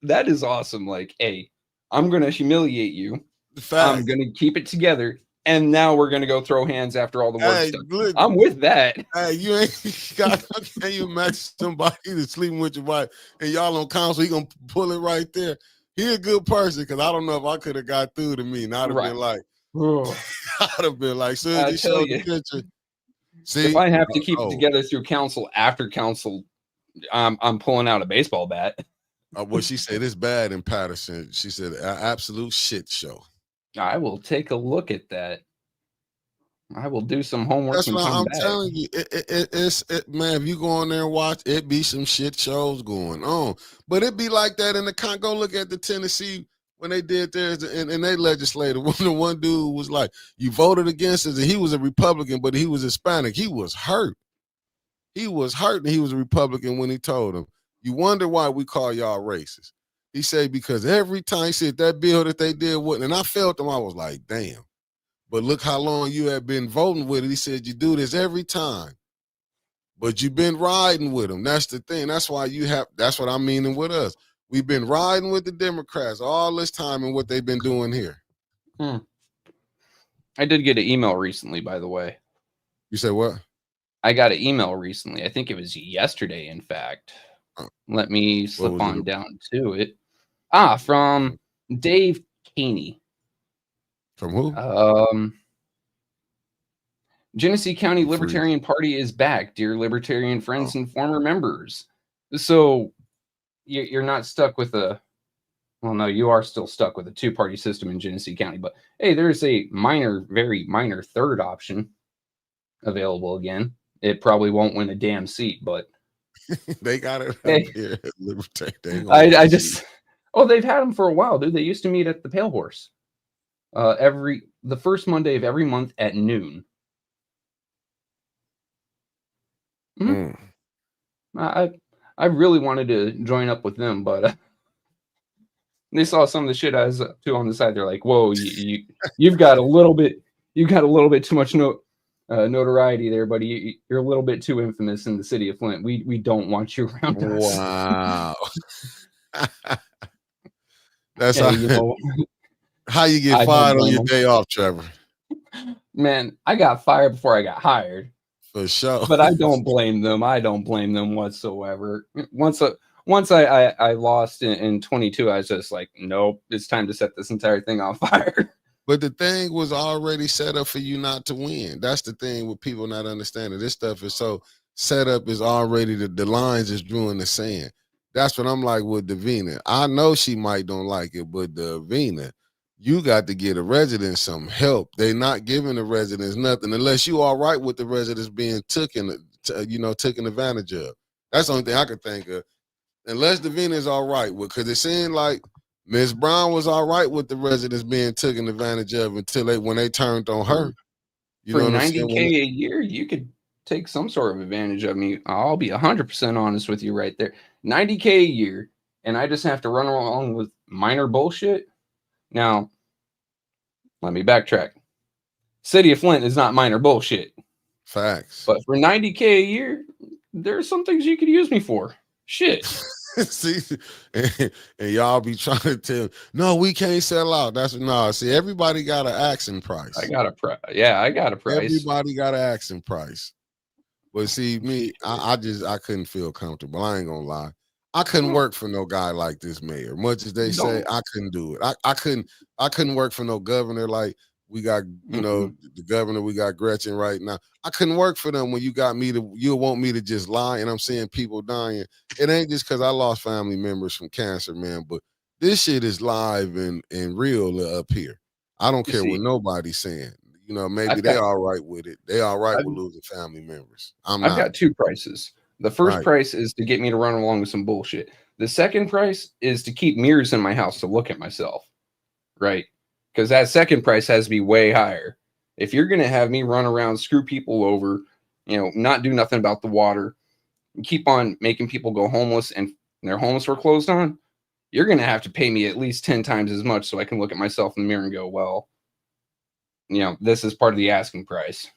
that is awesome. Like, hey, I'm gonna humiliate you. I'm gonna keep it together, and now we're gonna go throw hands after all the work stuff. Look, I'm with that. Hey, you ain't got. Can you imagine somebody that's sleeping with your wife and y'all on council? He gonna pull it right there. He a good person, because I don't know if I could have got through to me. And I'd have been like, I'd have been like, soon as he showed the picture. See, if I have to keep it together through council, after council, I'm pulling out a baseball bat. Well, she said it's bad in Patterson. She said an absolute shit show. I will take a look at that. I will do some homework. That's what I'm telling you. It's man, if you go on there and watch, it be some shit shows going on. But it be like that in the go look at the Tennessee when they did theirs and they legislated. When the one dude was like, you voted against us, and he was a Republican, but he was Hispanic. He was hurt. He was hurt, and he was a Republican when he told him, you wonder why we call y'all racist. He said, because every time, he said that bill that they did wouldn't, and I felt him, I was like, damn. But look how long you have been voting with it. He said, you do this every time. But you've been riding with them. That's the thing. That's why that's what I'm meaning with us. We've been riding with the Democrats all this time and what they've been doing here. I did get an email recently, by the way. You said what? I got an email recently. I think it was yesterday, in fact. Let me slip on down to it. From Dave Caney. From who? Genesee County Libertarian Party is back, dear Libertarian friends and former members. So you're not stuck with no, you are still stuck with a two-party system in Genesee County. But hey, there's a very minor third option available again. It probably won't win a damn seat, but They got it up hey, here. Libertarian. They ain't gonna win I a seat. just they've had them for a while, dude. They used to meet at the Pale Horse the first Monday of every month at noon. Mhm. Mm. I really wanted to join up with them, but they saw some of the shit I was up to on the side. They're like, "Whoa, you've got a little bit too much notoriety there, buddy. You're a little bit too infamous in the city of Flint. We don't want you around us." Wow. That's Hey, you know, how you get I don't fired on blame your them. day off, Trevor. Man, I got fired before I got hired, For sure. but I don't blame them. I don't blame them whatsoever. Once I lost in 22, I was just like, nope, it's time to set this entire thing on fire. But the thing was already set up for you not to win. That's the thing with people not understanding. This stuff is so set up is already the lines is drew in the sand. That's what I'm like with Davina. I know she might don't like it, but Davina, you got to get a resident some help. They not giving the residents nothing unless you all right with the residents being taken advantage of. That's the only thing I could think of. Unless Davina is all right with, because it seemed like Miss Brown was all right with the residents being taken advantage of until when they turned on her. You For know what I'm saying? 90K a year, you could take some sort of advantage of me. I'll be 100% honest with you right there. 90K a year, and I just have to run along with minor bullshit. Now, let me backtrack. City of Flint is not minor bullshit, Facts. but for 90K a year, there's some things you could use me for. Shit. See, and y'all be trying to tell, no, we can't sell out. That's no. See, everybody got an asking price. I got a price. Yeah, I got a price. Everybody got an asking price. But see, me, I couldn't feel comfortable. I ain't gonna lie. I couldn't work for no guy like this mayor. Much as they say, I couldn't do it. I couldn't work for no governor like we got, the governor, we got Gretchen right now. I couldn't work for them when you got me to, you want me to just lie and I'm seeing people dying. It ain't just because I lost family members from cancer, man, but this shit is live and real up here. I don't care what nobody's saying. Maybe they all right with it. They all right with losing family members. I've got two prices. The first price is to get me to run along with some bullshit. The second price is to keep mirrors in my house to look at myself, right? Because that second price has to be way higher. If you're going to have me run around, screw people over, not do nothing about the water, keep on making people go homeless and their homes were closed on, you're going to have to pay me at least 10 times as much so I can look at myself in the mirror and go, well, this is part of the asking price.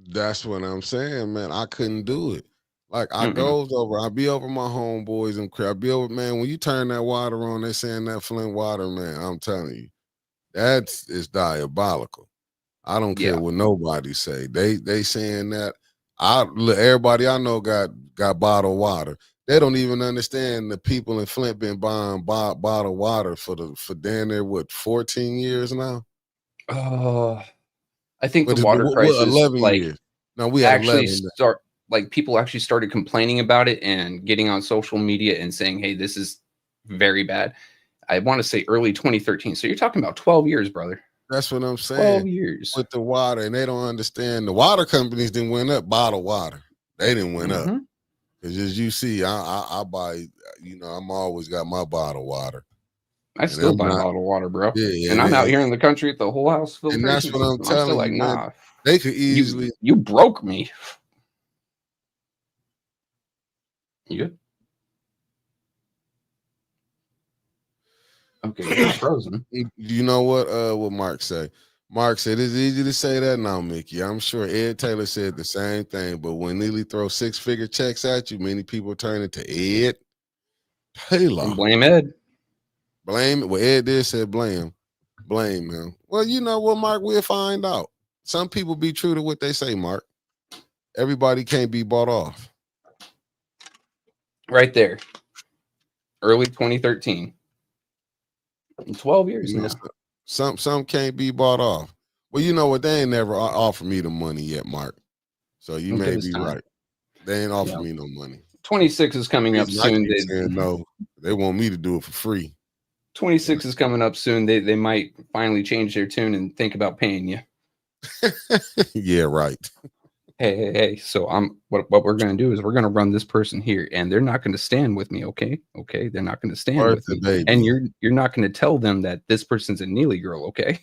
That's what I'm saying, man. I couldn't do it. Like I be over my homeboys and crap. I be over, man. When you turn that water on, they saying that Flint water, man. I'm telling you, it's diabolical. I don't care what nobody say. They saying that. Everybody I know got bottled water. They don't even understand the people in Flint been buying bottled water for damn near 14 years now. I think the water prices 11 years. No, we had actually 11. People actually started complaining about it and getting on social media and saying, hey, this is very bad. I want to say early 2013. So you're talking about 12 years, brother. That's what I'm saying. 12 years. With the water, and they don't understand. The water companies didn't went up, bottled water. They didn't went up. Because as you see, I buy, I'm always got my bottled water. I still buy bottled water, bro. Yeah, and I'm out here in the country at the whole house filtration. And that's what I'm telling you, nah, man. They could easily. You broke me. You good? Okay, you're frozen. You know what Mark say? Mark said it's easy to say that now, Mickey. I'm sure Ed Taylor said the same thing, but when Neely throws 6-figure checks at you, many people turn it to Ed Taylor. And blame Ed. Blame. Well, Ed did say blame him. Well, you know what, Mark? We'll find out. Some people be true to what they say, Mark. Everybody can't be bought off. Right there. Early 2013. 12 years now. Some can't be bought off. Well, you know what? They ain't never offered me the money yet, Mark. So you may be right. They ain't offered me no money. 26 is coming up soon. No, they want me to do it for free. 26 is coming up soon. They might finally change their tune and think about paying you. Yeah, right. hey. So what we're gonna do is we're gonna run this person here, and they're not gonna stand with me, okay? Okay, they're not gonna stand Worth with it, me, and baby. you're not gonna tell them that this person's a Neely girl, okay?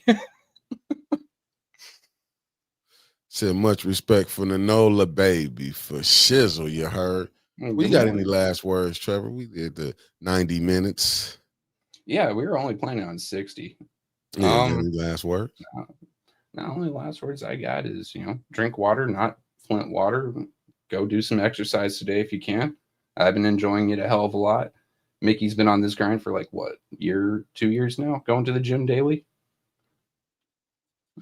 Said much respect for Nola, baby, for shizzle. You heard. We Good got any morning. last words, Trevor? We did the 90 minutes. Yeah, we were only planning on 60. Yeah, you got Um, any last words? the only last words I got is, drink water, not Flint water. Go do some exercise today if you can. I've been enjoying it a hell of a lot. Mickey's been on this grind for like what, 2 years now, going to the gym daily.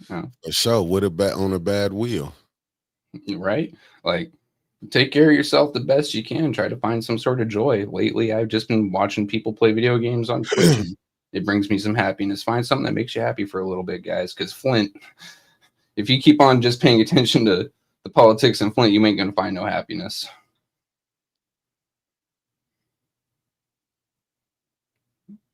Yeah, For sure. With a bat on a bad wheel. right? Like, take care of yourself the best you can. Try to find some sort of joy. Lately, I've just been watching people play video games on Twitch, and it brings me some happiness. Find something that makes you happy for a little bit, guys. Because Flint, if you keep on just paying attention to the politics in Flint, you ain't gonna find no happiness.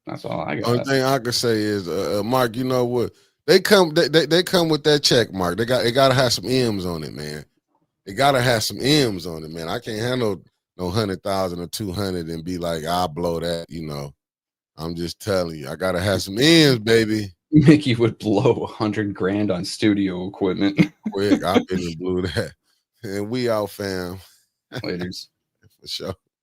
That's all I Only got. thing I can say is, Mark, you know what? They come with that check mark. It gotta have some M's on it, man. It gotta have some M's on it, man. I can't handle no 100,000 or 200 and be like, I'll blow that, I'm just telling you, I gotta have some M's, baby. Mickey would blow 100 grand on studio equipment. Quick, I've been and blew that. And we out, fam. Laters. For sure.